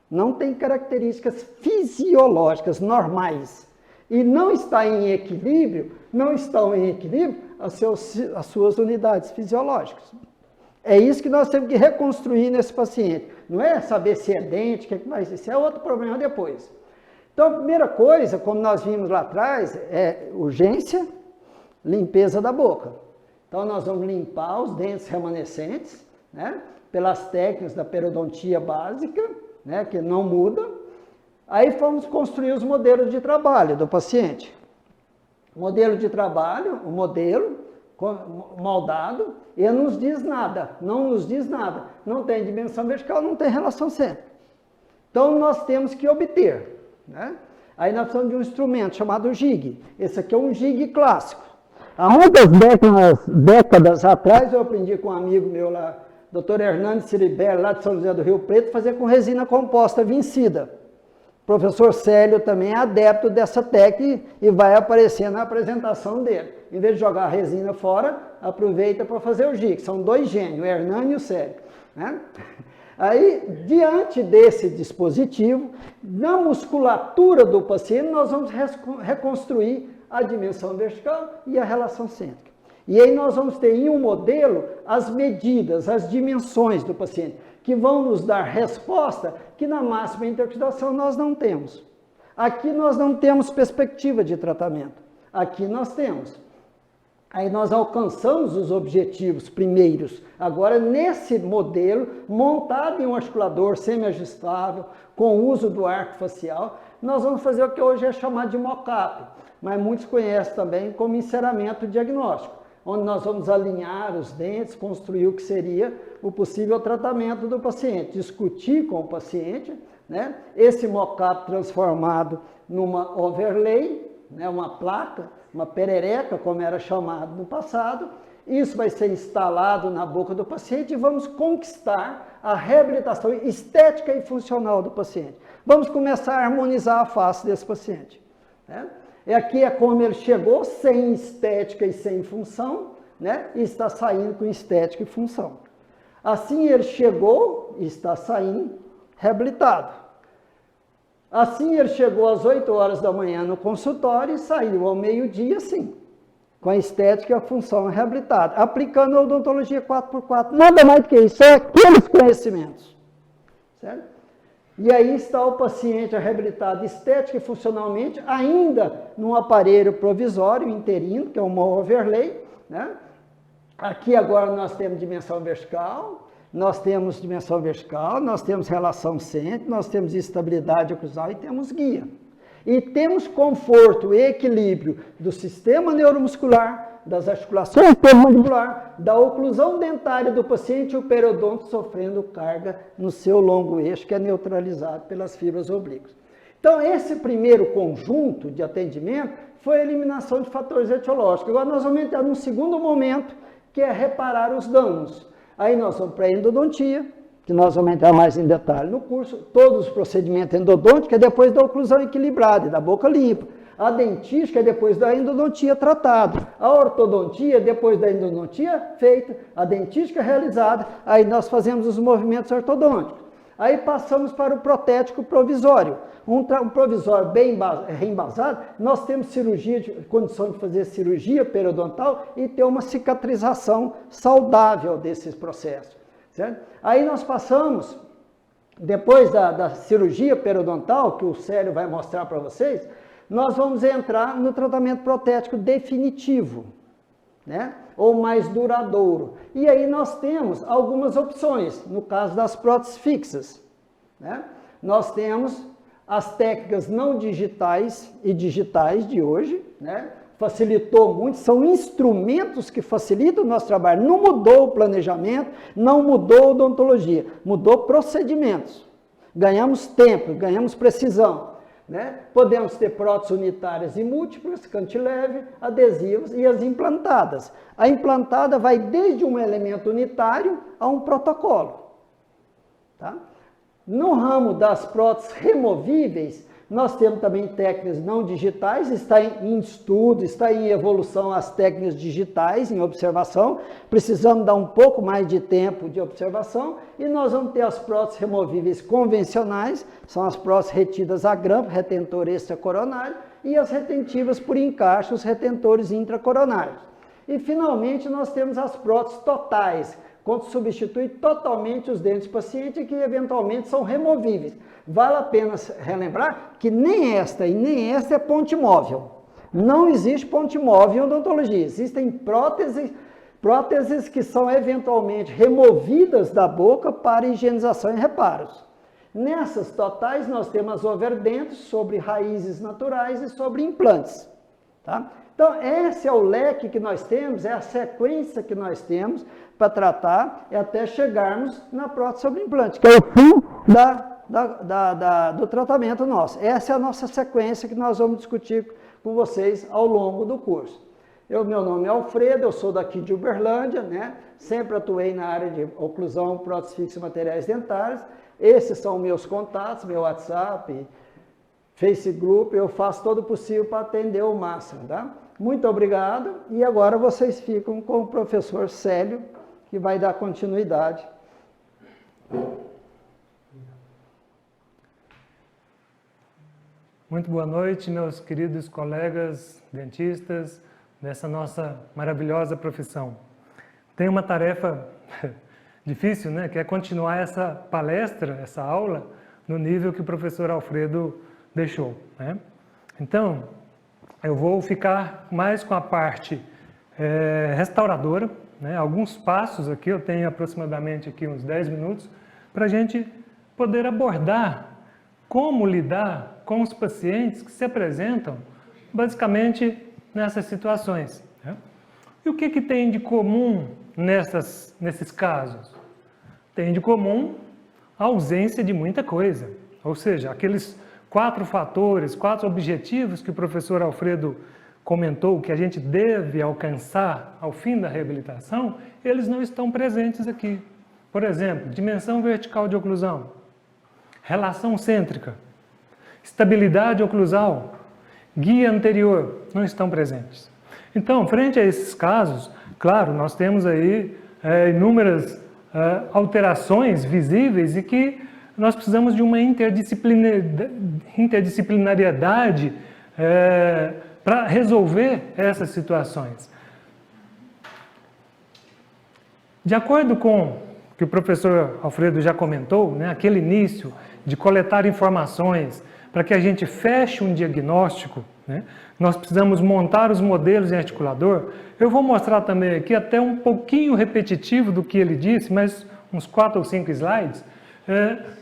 Não tem características fisiológicas normais. E não está em equilíbrio, não estão em equilíbrio as suas unidades fisiológicas. É isso que nós temos que reconstruir nesse paciente. Não é saber se é dente, o que vai ser, isso é outro problema depois. Então, a primeira coisa, como nós vimos lá atrás, é urgência, limpeza da boca. Então, nós vamos limpar os dentes remanescentes, né, pelas técnicas da periodontia básica, né, que não muda. Aí vamos construir os modelos de trabalho do paciente. Modelo de trabalho, o modelo moldado, ele não nos diz nada, não nos diz nada. Não tem dimensão vertical, não tem relação cêntrica. Então, nós temos que obter. Né? Aí nós precisamos de um instrumento chamado jig. Esse aqui é um jig clássico. Há muitas décadas atrás, eu aprendi com um amigo meu lá, Dr. Hernandes Ciribelli, lá de São José do Rio Preto, fazer com resina composta vencida. O professor Célio também é adepto dessa técnica e vai aparecer na apresentação dele. Em vez de jogar a resina fora, aproveita para fazer o jig. São 2 gênios, o Hernani e o Célio. Né? Aí, diante desse dispositivo, na musculatura do paciente, nós vamos reconstruir a dimensão vertical e a relação cêntrica. E aí nós vamos ter em um modelo as medidas, as dimensões do paciente, que vão nos dar resposta que na máxima interpretação nós não temos. Aqui nós não temos perspectiva de tratamento. Aqui nós temos. Aí nós alcançamos os objetivos primeiros. Agora, nesse modelo, montado em um articulador semi-ajustável, com o uso do arco facial, nós vamos fazer o que hoje é chamado de mock-up, mas muitos conhecem também como enceramento diagnóstico, onde nós vamos alinhar os dentes, construir o que seria o possível tratamento do paciente, discutir com o paciente, né? Esse mock-up transformado numa overlay, né? Uma placa, uma perereca, como era chamado no passado. Isso vai ser instalado na boca do paciente e vamos conquistar a reabilitação estética e funcional do paciente. Vamos começar a harmonizar a face desse paciente. Né? E aqui é como ele chegou, sem estética e sem função, né? E está saindo com estética e função. Assim ele chegou e está saindo reabilitado. Assim, ele chegou às 8 horas da manhã no consultório e saiu ao meio-dia, sim, com a estética e a função reabilitada, aplicando a odontologia 4x4. Nada mais do que isso, é aqueles conhecimentos. Certo? E aí está o paciente reabilitado estética e funcionalmente, ainda num aparelho provisório, interino, que é uma overlay, né? Aqui agora nós temos dimensão vertical, nós temos relação centro, nós temos estabilidade oclusal e temos guia. E temos conforto e equilíbrio do sistema neuromuscular, das articulações mandibular, da oclusão dentária do paciente e o periodonto sofrendo carga no seu longo eixo, que é neutralizado pelas fibras oblíquas. Então, esse primeiro conjunto de atendimento foi a eliminação de fatores etiológicos. Agora nós vamos entrar num segundo momento, que é reparar os danos. Aí nós vamos para a endodontia, que nós vamos entrar mais em detalhe no curso, todos os procedimentos endodônticos é depois da oclusão equilibrada e da boca limpa. A dentística é depois da endodontia tratada. A ortodontia é depois da endodontia feita, a dentística realizada, aí nós fazemos os movimentos ortodônticos. Aí passamos para o protético provisório. Um provisório bem reembasado, nós temos condição de fazer cirurgia periodontal e ter uma cicatrização saudável desses processos. Certo? Aí nós passamos, depois da cirurgia periodontal, que o Célio vai mostrar para vocês, nós vamos entrar no tratamento protético definitivo, né? Ou mais duradouro. E aí nós temos algumas opções, no caso das próteses fixas, né? Nós temos as técnicas não digitais e digitais de hoje, né? Facilitou muito, são instrumentos que facilitam o nosso trabalho. Não mudou o planejamento, não mudou a odontologia, mudou procedimentos. Ganhamos tempo, ganhamos precisão. Né? Podemos ter próteses unitárias e múltiplas, cantilever, adesivos e as implantadas. A implantada vai desde um elemento unitário a um protocolo. Tá? No ramo das próteses removíveis, nós temos também técnicas não digitais, está em estudo, está em evolução as técnicas digitais, em observação. Precisamos dar um pouco mais de tempo de observação e nós vamos ter as próteses removíveis convencionais, são as próteses retidas a grampo, retentor extracoronário, e as retentivas por encaixe, os retentores intracoronários. E finalmente nós temos as próteses totais, quando substitui totalmente os dentes do paciente e que eventualmente são removíveis. Vale a pena relembrar que nem esta e nem esta é ponte móvel. Não existe ponte móvel em odontologia. Existem próteses que são eventualmente removidas da boca para higienização e reparos. Nessas totais nós temos as overdentes sobre raízes naturais e sobre implantes. Tá? Então esse é o leque que nós temos, é a sequência que nós temos para tratar até chegarmos na prótese sobre implante, que é o fim do tratamento nosso. Essa é a nossa sequência que nós vamos discutir com vocês ao longo do curso. Meu nome é Alfredo, eu sou daqui de Uberlândia, né? Sempre atuei na área de oclusão, prótese fixa e materiais dentários. Esses são meus contatos, meu WhatsApp, Facebook, eu faço todo o possível para atender o máximo, tá? Muito obrigado e agora vocês ficam com o professor Célio, que vai dar continuidade. Muito boa noite, meus queridos colegas dentistas dessa nossa maravilhosa profissão. Tem uma tarefa difícil, né? Que é continuar essa palestra, essa aula, no nível que o professor Alfredo deixou, né? Então, eu vou ficar mais com a parte restauradora, né? Alguns passos aqui, eu tenho aproximadamente aqui uns 10 minutos, para a gente poder abordar como lidar com os pacientes que se apresentam basicamente nessas situações, né? E o que tem de comum nesses casos? Tem de comum a ausência de muita coisa, ou seja, aqueles 4 fatores, 4 objetivos que o professor Alfredo comentou que a gente deve alcançar ao fim da reabilitação, eles não estão presentes aqui. Por exemplo, dimensão vertical de oclusão, relação cêntrica, estabilidade oclusal, guia anterior, não estão presentes. Então, frente a esses casos, claro, nós temos aí inúmeras alterações visíveis e que nós precisamos de uma interdisciplinariedade para resolver essas situações. De acordo com o que o professor Alfredo já comentou, né, aquele início de coletar informações para que a gente feche um diagnóstico, né, nós precisamos montar os modelos em articulador. Eu vou mostrar também aqui até um pouquinho repetitivo do que ele disse, mas uns 4 ou 5 slides,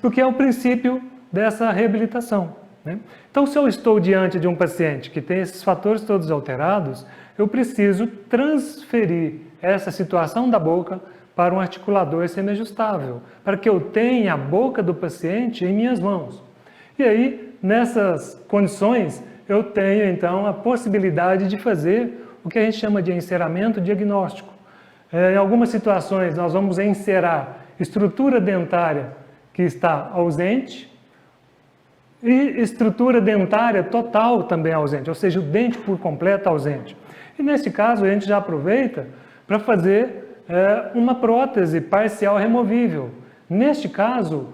porque é o princípio dessa reabilitação, né? Então, se eu estou diante de um paciente que tem esses fatores todos alterados, eu preciso transferir essa situação da boca para um articulador semiajustável, para que eu tenha a boca do paciente em minhas mãos. E aí, nessas condições, eu tenho então a possibilidade de fazer o que a gente chama de enceramento diagnóstico. Em algumas situações, nós vamos encerar estrutura dentária que está ausente e estrutura dentária total também ausente, ou seja, o dente por completo ausente. E nesse caso, a gente já aproveita para fazer uma prótese parcial removível. Neste caso,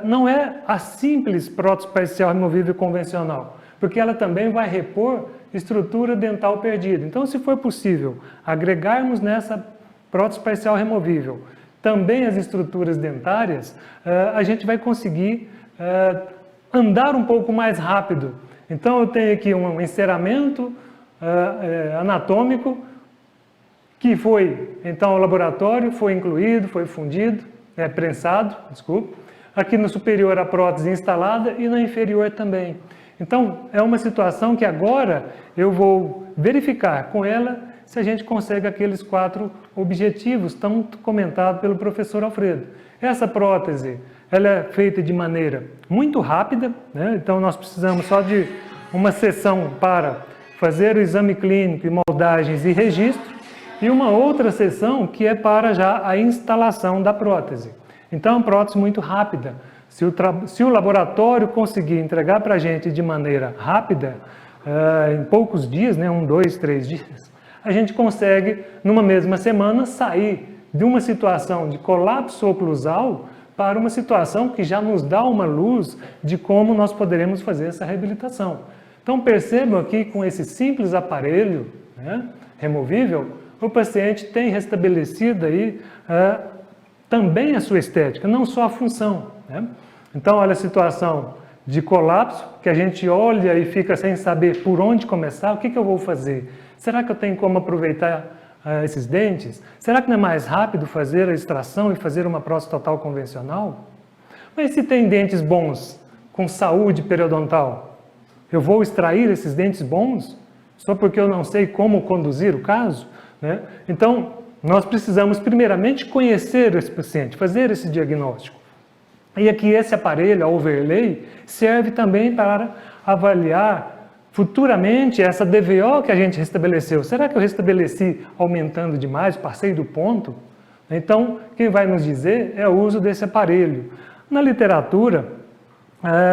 não é a simples prótese parcial removível convencional, porque ela também vai repor estrutura dental perdida. Então, se for possível agregarmos nessa prótese parcial removível também as estruturas dentárias, a gente vai conseguir andar um pouco mais rápido. Então, eu tenho aqui um enceramento anatômico que foi, então, ao laboratório, foi incluído, foi fundido, prensado, desculpa. Aqui no superior a prótese instalada e na inferior também. Então, é uma situação que agora eu vou verificar com ela se a gente consegue aqueles 4 objetivos tão comentados pelo professor Alfredo. Essa prótese, ela é feita de maneira muito rápida, né? Então nós precisamos só de uma sessão para fazer o exame clínico e moldagens e registro, e uma outra sessão que é para já a instalação da prótese. Então é uma prótese muito rápida. Se o laboratório conseguir entregar para a gente de maneira rápida, em poucos dias, né, 1, 2, 3 dias, a gente consegue, numa mesma semana, sair de uma situação de colapso oclusal para uma situação que já nos dá uma luz de como nós poderemos fazer essa reabilitação. Então percebam aqui, com esse simples aparelho, né, removível, o paciente tem restabelecido aí também a sua estética, não só a função, né? Então, olha a situação de colapso, que a gente olha e fica sem saber por onde começar. O que eu vou fazer? Será que eu tenho como aproveitar esses dentes? Será que não é mais rápido fazer a extração e fazer uma prótese total convencional? Mas se tem dentes bons, com saúde periodontal, eu vou extrair esses dentes bons só porque eu não sei como conduzir o caso, né? Então, nós precisamos primeiramente conhecer esse paciente, fazer esse diagnóstico. E aqui esse aparelho, a overlay, serve também para avaliar futuramente essa DVO que a gente restabeleceu. Será que eu restabeleci aumentando demais, passei do ponto? Então, quem vai nos dizer é o uso desse aparelho. Na literatura,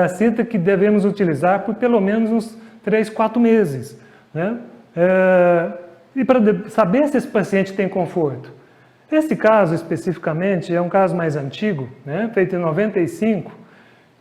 cita que devemos utilizar por pelo menos uns 3, 4 meses, né? E para saber se esse paciente tem conforto. Esse caso especificamente é um caso mais antigo, né, feito em 95,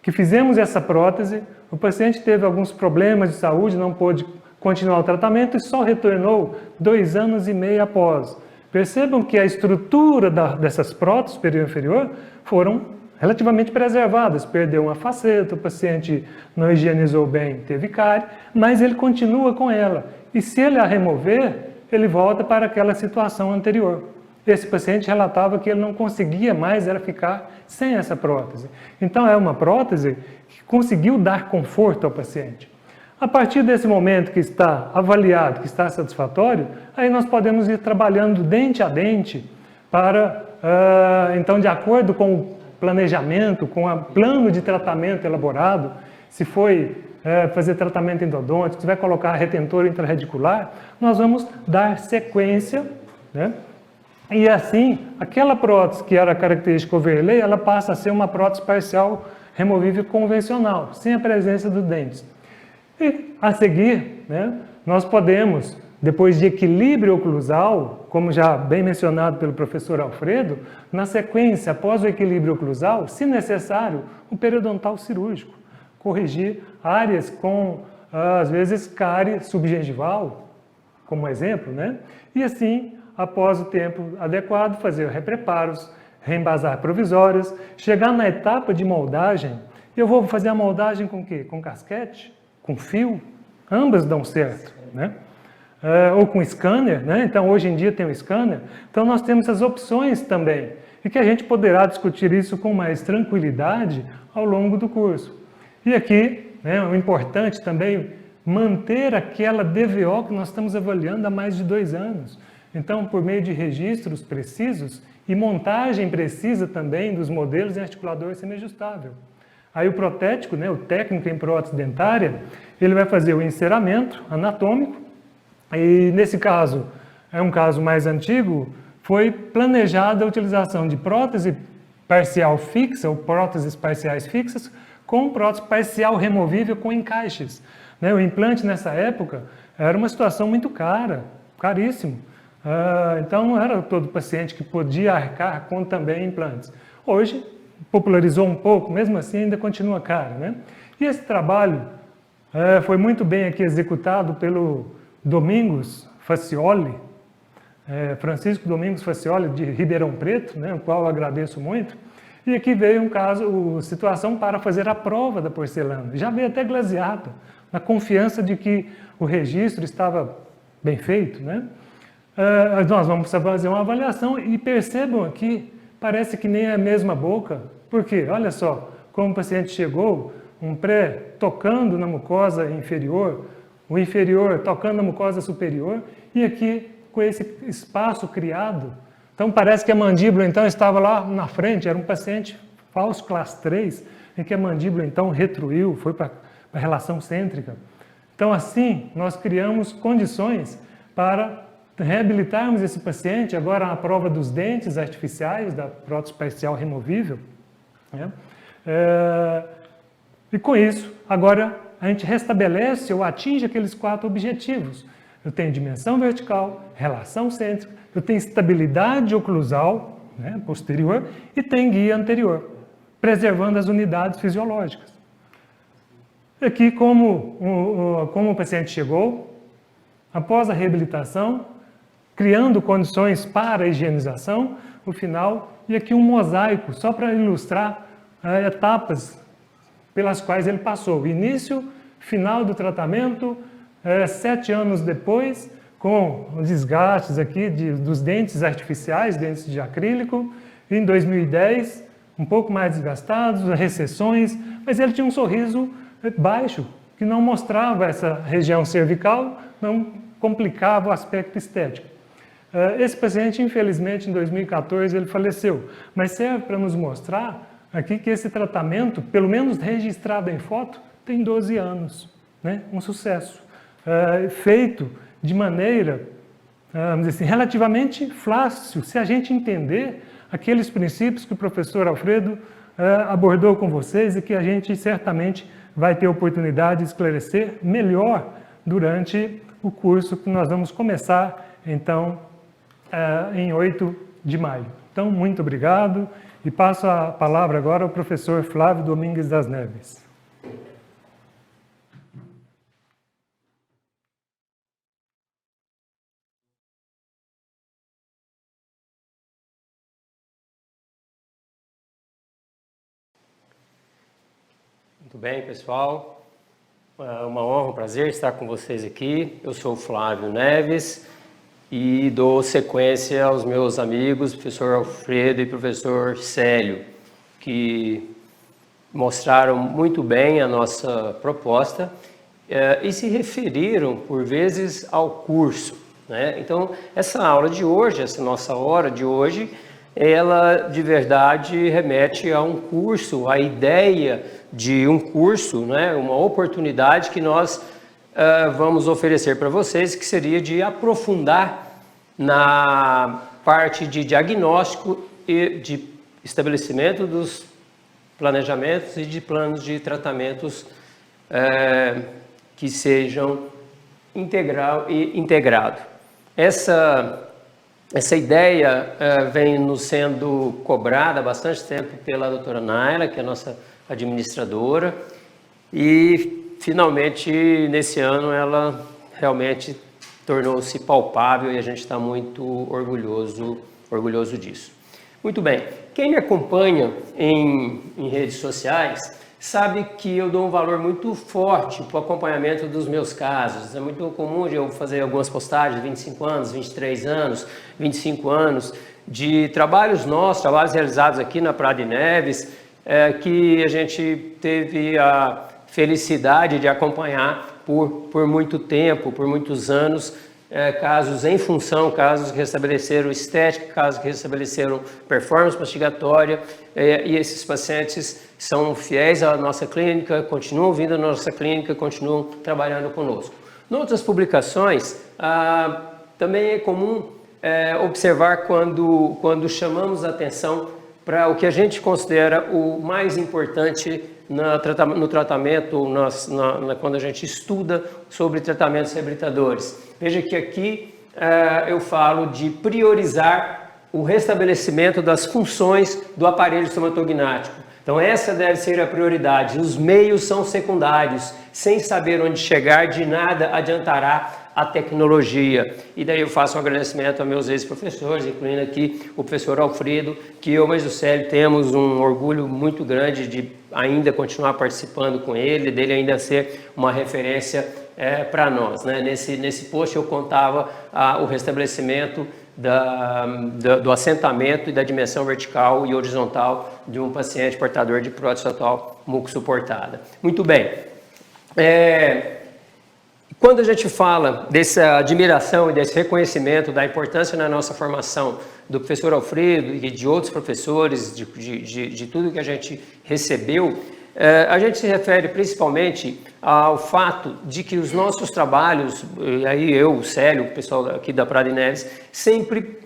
que fizemos essa prótese, o paciente teve alguns problemas de saúde, não pôde continuar o tratamento e só retornou 2 anos e meio após. Percebam que a estrutura dessas próteses superior e inferior foram relativamente preservadas, perdeu uma faceta, o paciente não higienizou bem, teve cárie, mas ele continua com ela. E se ele a remover, ele volta para aquela situação anterior. Esse paciente relatava que ele não conseguia mais era ficar sem essa prótese. Então, é uma prótese que conseguiu dar conforto ao paciente. A partir desse momento que está avaliado, que está satisfatório, aí nós podemos ir trabalhando dente a dente para, então, de acordo com o planejamento, com o plano de tratamento elaborado, se foi fazer tratamento endodôntico, se vai colocar retentor intrarradicular, nós vamos dar sequência, né? E assim, aquela prótese que era característica overlay, ela passa a ser uma prótese parcial removível convencional, sem a presença dos dentes. E a seguir, né, nós podemos depois de equilíbrio oclusal, como já bem mencionado pelo professor Alfredo, na sequência, após o equilíbrio oclusal, se necessário, o periodontal cirúrgico, corrigir áreas com, às vezes, cárie subgengival, como exemplo, né? E assim, após o tempo adequado, fazer repreparos, reembasar provisórios, chegar na etapa de moldagem. Eu vou fazer a moldagem com o quê? Com casquete? Com fio? Ambas dão certo, né? Ou com scanner, né? Então hoje em dia tem o scanner, então nós temos as opções também, e que a gente poderá discutir isso com mais tranquilidade ao longo do curso. E aqui, né, o importante também, manter aquela DVO que nós estamos avaliando há mais de 2 anos. Então, por meio de registros precisos e montagem precisa também dos modelos em articulador semiajustável. Aí o protético, né, o técnico em prótese dentária, ele vai fazer o enceramento anatômico, e nesse caso, é um caso mais antigo, foi planejada a utilização de prótese parcial fixa ou próteses parciais fixas com prótese parcial removível com encaixes. Né, o implante nessa época era uma situação muito cara, caríssimo. Então não era todo paciente que podia arcar com também implantes. Hoje popularizou um pouco, mesmo assim ainda continua caro, né? E esse trabalho foi muito bem aqui executado pelo Domingos Facioli, Francisco Domingos Facioli, de Ribeirão Preto, né, o qual eu agradeço muito. E aqui veio um caso, situação para fazer a prova da porcelana. Já veio até glaseada, na confiança de que o registro estava bem feito, né? Nós vamos fazer uma avaliação e percebam aqui, parece que nem é a mesma boca. Por quê? Olha só, como o paciente chegou, um pré tocando na mucosa inferior, o inferior tocando na mucosa superior, e aqui com esse espaço criado. Então parece que a mandíbula então estava lá na frente, era um paciente falso classe 3, em que a mandíbula então retruiu, foi para a relação cêntrica. Então assim, nós criamos condições para reabilitarmos esse paciente, agora na prova dos dentes artificiais, da prótese parcial removível, né? E com isso, agora a gente restabelece ou atinge aqueles 4 objetivos. Eu tenho dimensão vertical, relação cêntrica, eu tenho estabilidade oclusal, né, posterior, e tenho guia anterior, preservando as unidades fisiológicas. Aqui, como o paciente chegou, após a reabilitação, criando condições para a higienização, o final, e aqui um mosaico, só para ilustrar etapas pelas quais ele passou. Início, final do tratamento, 7 anos depois, com os desgastes aqui dos dentes artificiais, dentes de acrílico, em 2010, um pouco mais desgastados, recessões, mas ele tinha um sorriso baixo, que não mostrava essa região cervical, não complicava o aspecto estético. Esse paciente, infelizmente, em 2014, ele faleceu, mas serve para nos mostrar aqui que esse tratamento, pelo menos registrado em foto, tem 12 anos, né? Um sucesso, feito de maneira, vamos dizer assim, relativamente fácil, se a gente entender aqueles princípios que o professor Alfredo abordou com vocês e que a gente certamente vai ter oportunidade de esclarecer melhor durante o curso que nós vamos começar, então, em 8 de maio. Então, muito obrigado e passo a palavra agora ao professor Flávio Domingues das Neves. Muito bem, pessoal. É uma honra, um prazer estar com vocês aqui. Eu sou o Flávio Neves e dou sequência aos meus amigos, professor Alfredo e professor Célio, que mostraram muito bem a nossa proposta e se referiram, por vezes, ao curso, né? Então, essa aula de hoje, essa nossa hora de hoje, ela de verdade remete a um curso, a ideia de um curso, né? Uma oportunidade que nós vamos oferecer para vocês, que seria de aprofundar na parte de diagnóstico e de estabelecimento dos planejamentos e de planos de tratamentos que sejam integral e integrado. Essa ideia vem nos sendo cobrada há bastante tempo pela doutora Naila, que é a nossa administradora, e finalmente nesse ano ela realmente tornou-se palpável e a gente está muito orgulhoso disso. Muito bem, quem me acompanha em redes sociais sabe que eu dou um valor muito forte para o acompanhamento dos meus casos. É muito comum eu fazer algumas postagens de 25 anos, 23 anos, 25 anos, de trabalhos nossos, trabalhos realizados aqui na Prado de Neves, que a gente teve a felicidade de acompanhar por muito tempo, por muitos anos, casos em função, casos que restabeleceram estética, casos que restabeleceram performance mastigatória, e esses pacientes são fiéis à nossa clínica, continuam vindo à nossa clínica, continuam trabalhando conosco. Em outras publicações, também é comum observar quando chamamos a atenção para o que a gente considera o mais importante no tratamento, quando a gente estuda sobre tratamentos reabilitadores. Veja que aqui eu falo de priorizar o restabelecimento das funções do aparelho estomatognático. Então essa deve ser a prioridade. Os meios são secundários. Sem saber onde chegar, de nada adiantará a tecnologia. E daí eu faço um agradecimento a meus ex-professores, incluindo aqui o professor Alfredo, que eu e o Célio temos um orgulho muito grande de ainda continuar participando com ele, dele ainda ser uma referência para nós, né? Nesse post eu contava o restabelecimento do assentamento e da dimensão vertical e horizontal de um paciente portador de prótese total mucosuportada. Muito bem. Quando a gente fala dessa admiração e desse reconhecimento da importância na nossa formação do professor Alfredo e de outros professores, de tudo que a gente recebeu, a gente se refere principalmente ao fato de que os nossos trabalhos, e aí eu, o Célio, o pessoal aqui da Prado de Neves, sempre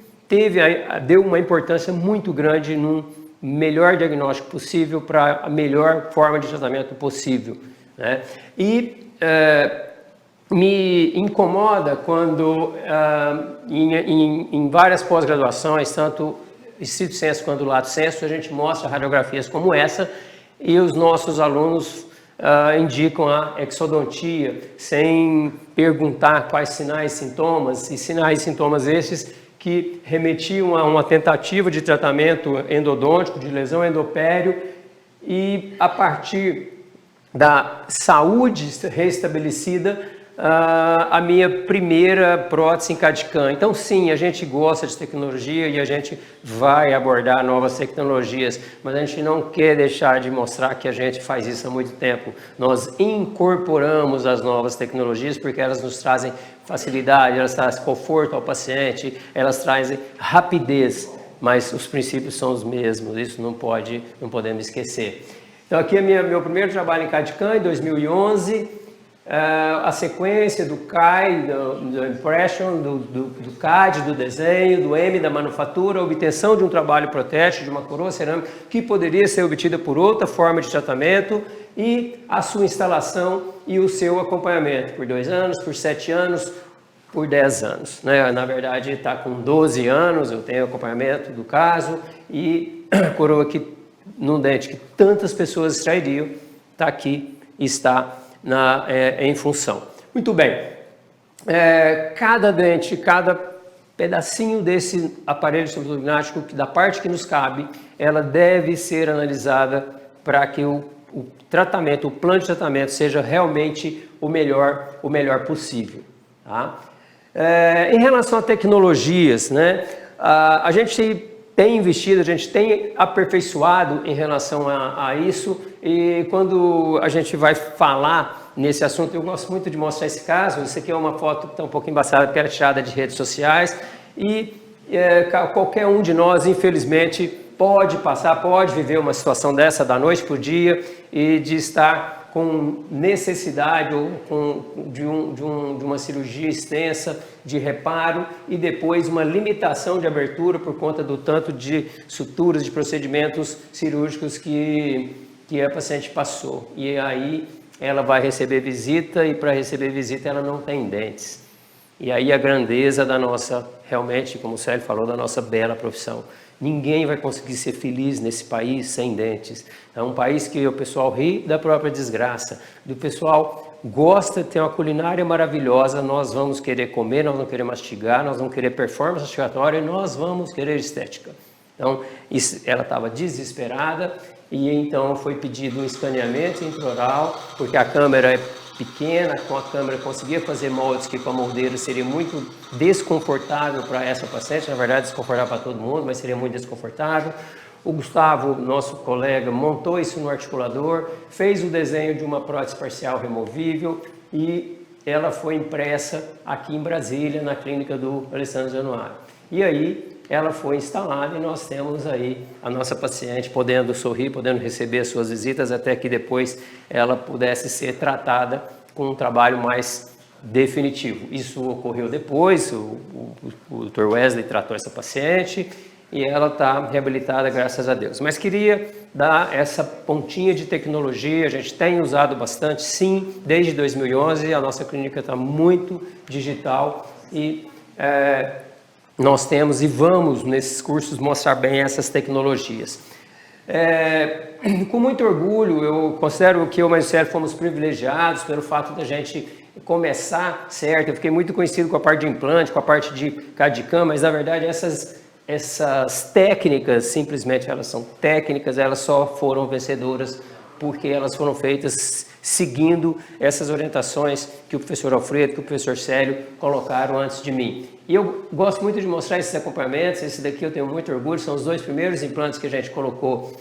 deu uma importância muito grande no melhor diagnóstico possível para a melhor forma de tratamento possível, né? E me incomoda quando em várias pós-graduações, tanto stricto sensu quanto lato sensu, a gente mostra radiografias como essa e os nossos alunos indicam a exodontia sem perguntar quais sinais e sintomas esses que remetiam a uma tentativa de tratamento endodôntico, de lesão endopério, e a partir da saúde restabelecida, a minha primeira prótese em CAD/CAM. Então sim, a gente gosta de tecnologia e a gente vai abordar novas tecnologias, mas a gente não quer deixar de mostrar que a gente faz isso há muito tempo. Nós incorporamos as novas tecnologias porque elas nos trazem facilidade, elas trazem conforto ao paciente, elas trazem rapidez, mas os princípios são os mesmos, isso não podemos esquecer. Então aqui é meu primeiro trabalho em CAD/CAM, em 2011, a sequência do CAI, do impression, do CAD, do desenho, do M, da manufatura, a obtenção de um trabalho protético, de uma coroa cerâmica, que poderia ser obtida por outra forma de tratamento, e a sua instalação e o seu acompanhamento por 2 anos, por 7 anos, por 10 anos. Né? Na verdade, está com 12 anos, eu tenho acompanhamento do caso, e a coroa num dente que tantas pessoas extrairiam, está aqui, está em função. Muito bem, cada dente, cada pedacinho desse aparelho estomatognático, da parte que nos cabe, ela deve ser analisada para que o tratamento, o plano de tratamento seja realmente o melhor possível. Tá? Em relação a tecnologias, né, a gente tem investido, a gente tem aperfeiçoado em relação a isso, e quando a gente vai falar nesse assunto, eu gosto muito de mostrar esse caso. Isso aqui é uma foto que está um pouco embaçada porque era tirada de redes sociais, e qualquer um de nós, infelizmente, pode viver uma situação dessa da noite para o dia e de estar com necessidade de uma cirurgia extensa, de reparo, e depois uma limitação de abertura por conta do tanto de suturas, de procedimentos cirúrgicos que a paciente passou. E aí ela vai receber visita e para receber visita ela não tem dentes. E aí a grandeza da nossa, realmente, como o Célio falou, da nossa bela profissão. Ninguém vai conseguir ser feliz nesse país sem dentes. É um país que o pessoal ri da própria desgraça, do pessoal gosta de ter uma culinária maravilhosa, nós vamos querer comer, nós vamos querer mastigar, nós vamos querer performance mastigatória e nós vamos querer estética. Então, ela estava desesperada e então foi pedido um escaneamento intraoral, porque a câmera é pequena, com a câmera conseguia fazer moldes que com a moldeira seria muito desconfortável para essa paciente, na verdade desconfortável para todo mundo, mas seria muito desconfortável. O Gustavo, nosso colega, montou isso no articulador, fez o desenho de uma prótese parcial removível e ela foi impressa aqui em Brasília, na clínica do Alessandro Januário. E aí ela foi instalada e nós temos aí a nossa paciente podendo sorrir, podendo receber as suas visitas, até que depois ela pudesse ser tratada com um trabalho mais definitivo. Isso ocorreu depois, o Dr. Wesley tratou essa paciente e ela está reabilitada, graças a Deus. Mas queria dar essa pontinha de tecnologia, a gente tem usado bastante, sim, desde 2011, a nossa clínica está muito digital e nós temos e vamos nesses cursos mostrar bem essas tecnologias. Com muito orgulho, eu considero que eu e o Célio fomos privilegiados pelo fato da gente começar certo. Eu fiquei muito conhecido com a parte de implante, com a parte de CAD/CAM, mas na verdade essas técnicas, simplesmente elas são técnicas, elas só foram vencedoras porque elas foram feitas seguindo essas orientações que o professor Alfredo, que o professor Célio colocaram antes de mim. E eu gosto muito de mostrar esses acompanhamentos, esse daqui eu tenho muito orgulho, são os 2 primeiros implantes que a gente colocou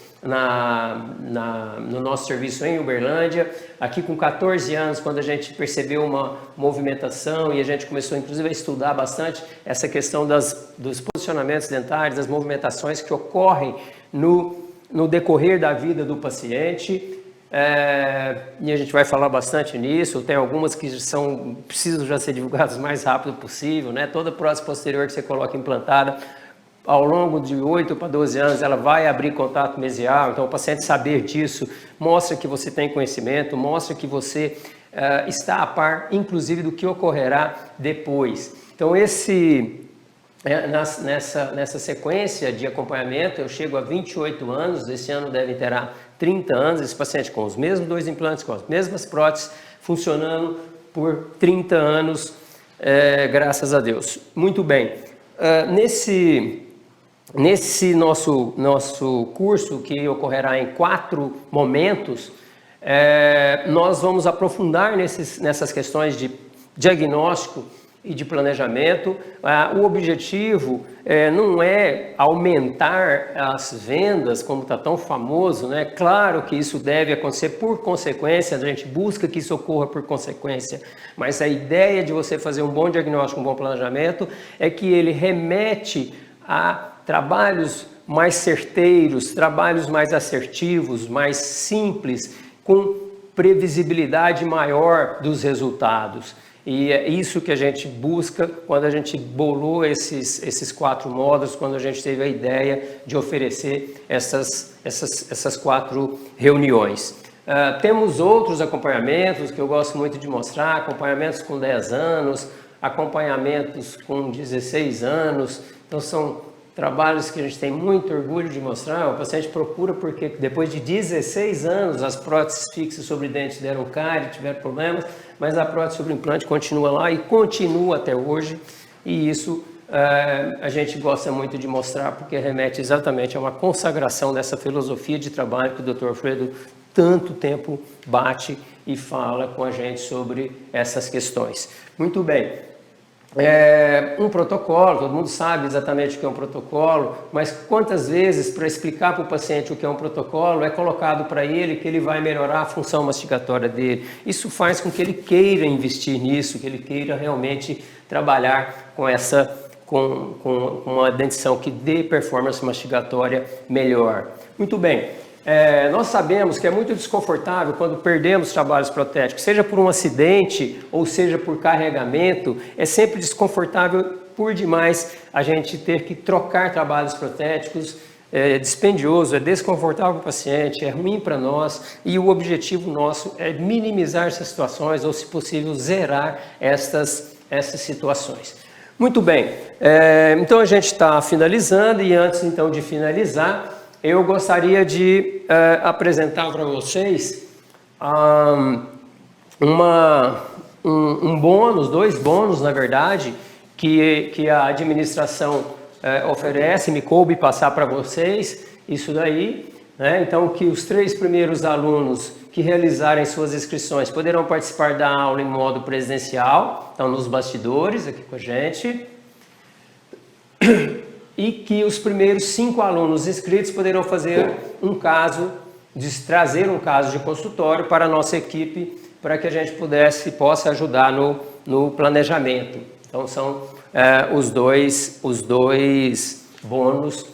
no nosso serviço em Uberlândia, aqui com 14 anos, quando a gente percebeu uma movimentação e a gente começou inclusive a estudar bastante essa questão dos posicionamentos dentários, das movimentações que ocorrem no decorrer da vida do paciente. E a gente vai falar bastante nisso, tem algumas que precisam já ser divulgadas o mais rápido possível, né? Toda prótese posterior que você coloca implantada, ao longo de 8 para 12 anos, ela vai abrir contato mesial, então o paciente saber disso mostra que você tem conhecimento, mostra que você está a par, inclusive, do que ocorrerá depois. Então, nessa sequência de acompanhamento, eu chego a 28 anos, esse ano deve ter 30 anos, esse paciente com os mesmos 2 implantes, com as mesmas próteses, funcionando por 30 anos, graças a Deus. Muito bem. Nesse nosso curso, que ocorrerá em 4 momentos, nós vamos aprofundar nessas questões de diagnóstico e de planejamento. O objetivo não é aumentar as vendas, como está tão famoso, né? Claro que isso deve acontecer por consequência, a gente busca que isso ocorra por consequência, mas a ideia de você fazer um bom diagnóstico, um bom planejamento, é que ele remete a trabalhos mais certeiros, trabalhos mais assertivos, mais simples, com previsibilidade maior dos resultados. E é isso que a gente busca quando a gente bolou esses 4 módulos, quando a gente teve a ideia de oferecer essas 4 reuniões. Temos outros acompanhamentos que eu gosto muito de mostrar, acompanhamentos com 10 anos, acompanhamentos com 16 anos, então são trabalhos que a gente tem muito orgulho de mostrar. O paciente procura porque depois de 16 anos as próteses fixas sobre dentes deram cárie, tiveram problemas, mas a prótese sobre implante continua lá e continua até hoje, e isso a gente gosta muito de mostrar porque remete exatamente a uma consagração dessa filosofia de trabalho que o Dr. Alfredo tanto tempo bate e fala com a gente sobre essas questões. Muito bem. Um protocolo, todo mundo sabe exatamente o que é um protocolo, mas quantas vezes, para explicar para o paciente o que é um protocolo, é colocado para ele que ele vai melhorar a função mastigatória dele. Isso faz com que ele queira investir nisso, que ele queira realmente trabalhar com uma dentição que dê performance mastigatória melhor. Muito bem. Nós sabemos que é muito desconfortável quando perdemos trabalhos protéticos, seja por um acidente ou seja por carregamento, é sempre desconfortável por demais a gente ter que trocar trabalhos protéticos é dispendioso, é desconfortável para o paciente, é ruim para nós, e o objetivo nosso é minimizar essas situações, ou se possível, zerar essas situações. Muito bem, então a gente está finalizando, e antes então de finalizar, eu gostaria de apresentar para vocês um bônus, 2 bônus na verdade, que a administração oferece, me coube passar para vocês isso daí, né? Então que os 3 primeiros alunos que realizarem suas inscrições poderão participar da aula em modo presencial, estão nos bastidores aqui com a gente, e que os primeiros 5 alunos inscritos poderão fazer trazer um caso de consultório para a nossa equipe, para que a gente possa ajudar no planejamento. Então são os dois bônus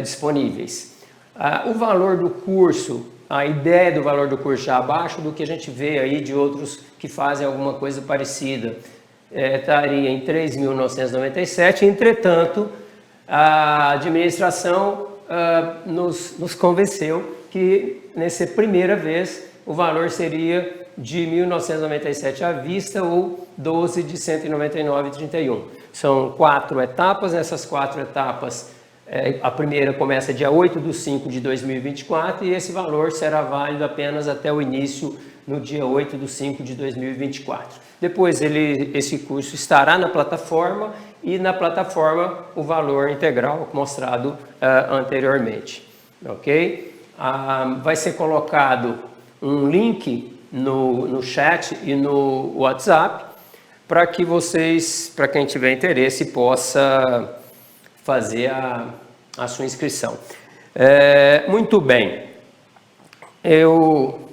disponíveis. O valor do curso, a ideia do valor do curso já abaixo do que a gente vê aí de outros que fazem alguma coisa parecida, estaria em 3.997, entretanto, a administração nos convenceu que nessa primeira vez o valor seria de 1.997 à vista ou 12 de 199,31. São 4 etapas, nessas 4 etapas a primeira começa dia 8/5/2024 e esse valor será válido apenas até o início no dia 8/5/2024. Depois esse curso estará na plataforma e na plataforma o valor integral mostrado anteriormente. Ok? Vai ser colocado um link no chat e no WhatsApp para que para quem tiver interesse, possa fazer a sua inscrição. Muito bem. Eu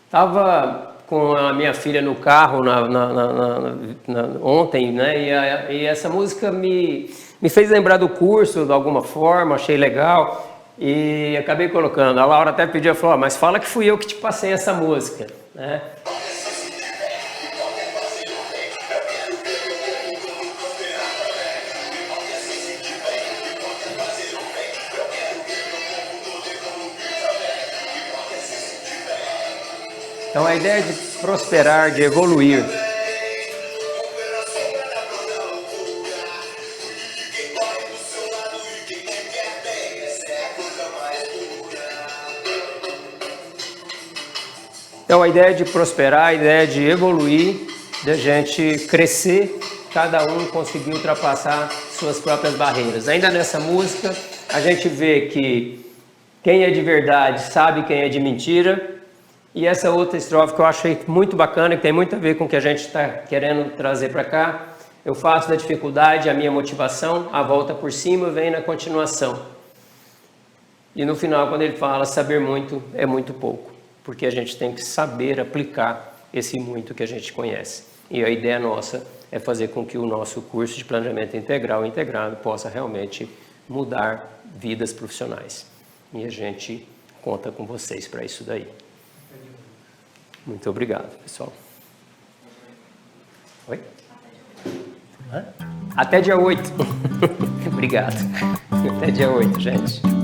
estava com a minha filha no carro ontem, né? E essa música me fez lembrar do curso de alguma forma, achei legal e acabei colocando. A Laura até pediu, falou, mas fala que fui eu que te passei essa música, né? Então a ideia de prosperar, de evoluir. Então a ideia de prosperar, a ideia de evoluir, de a gente crescer, cada um conseguir ultrapassar suas próprias barreiras. Ainda nessa música, a gente vê que quem é de verdade sabe quem é de mentira. E essa outra estrofe que eu achei muito bacana, que tem muito a ver com o que a gente está querendo trazer para cá. Eu faço da dificuldade a minha motivação, a volta por cima vem na continuação. E no final, quando ele fala saber muito, é muito pouco. Porque a gente tem que saber aplicar esse muito que a gente conhece. E a ideia nossa é fazer com que o nosso curso de planejamento integral e integrado possa realmente mudar vidas profissionais. E a gente conta com vocês para isso daí. Muito obrigado, pessoal. Oi? Até dia 8. Obrigado. Até dia 8, gente.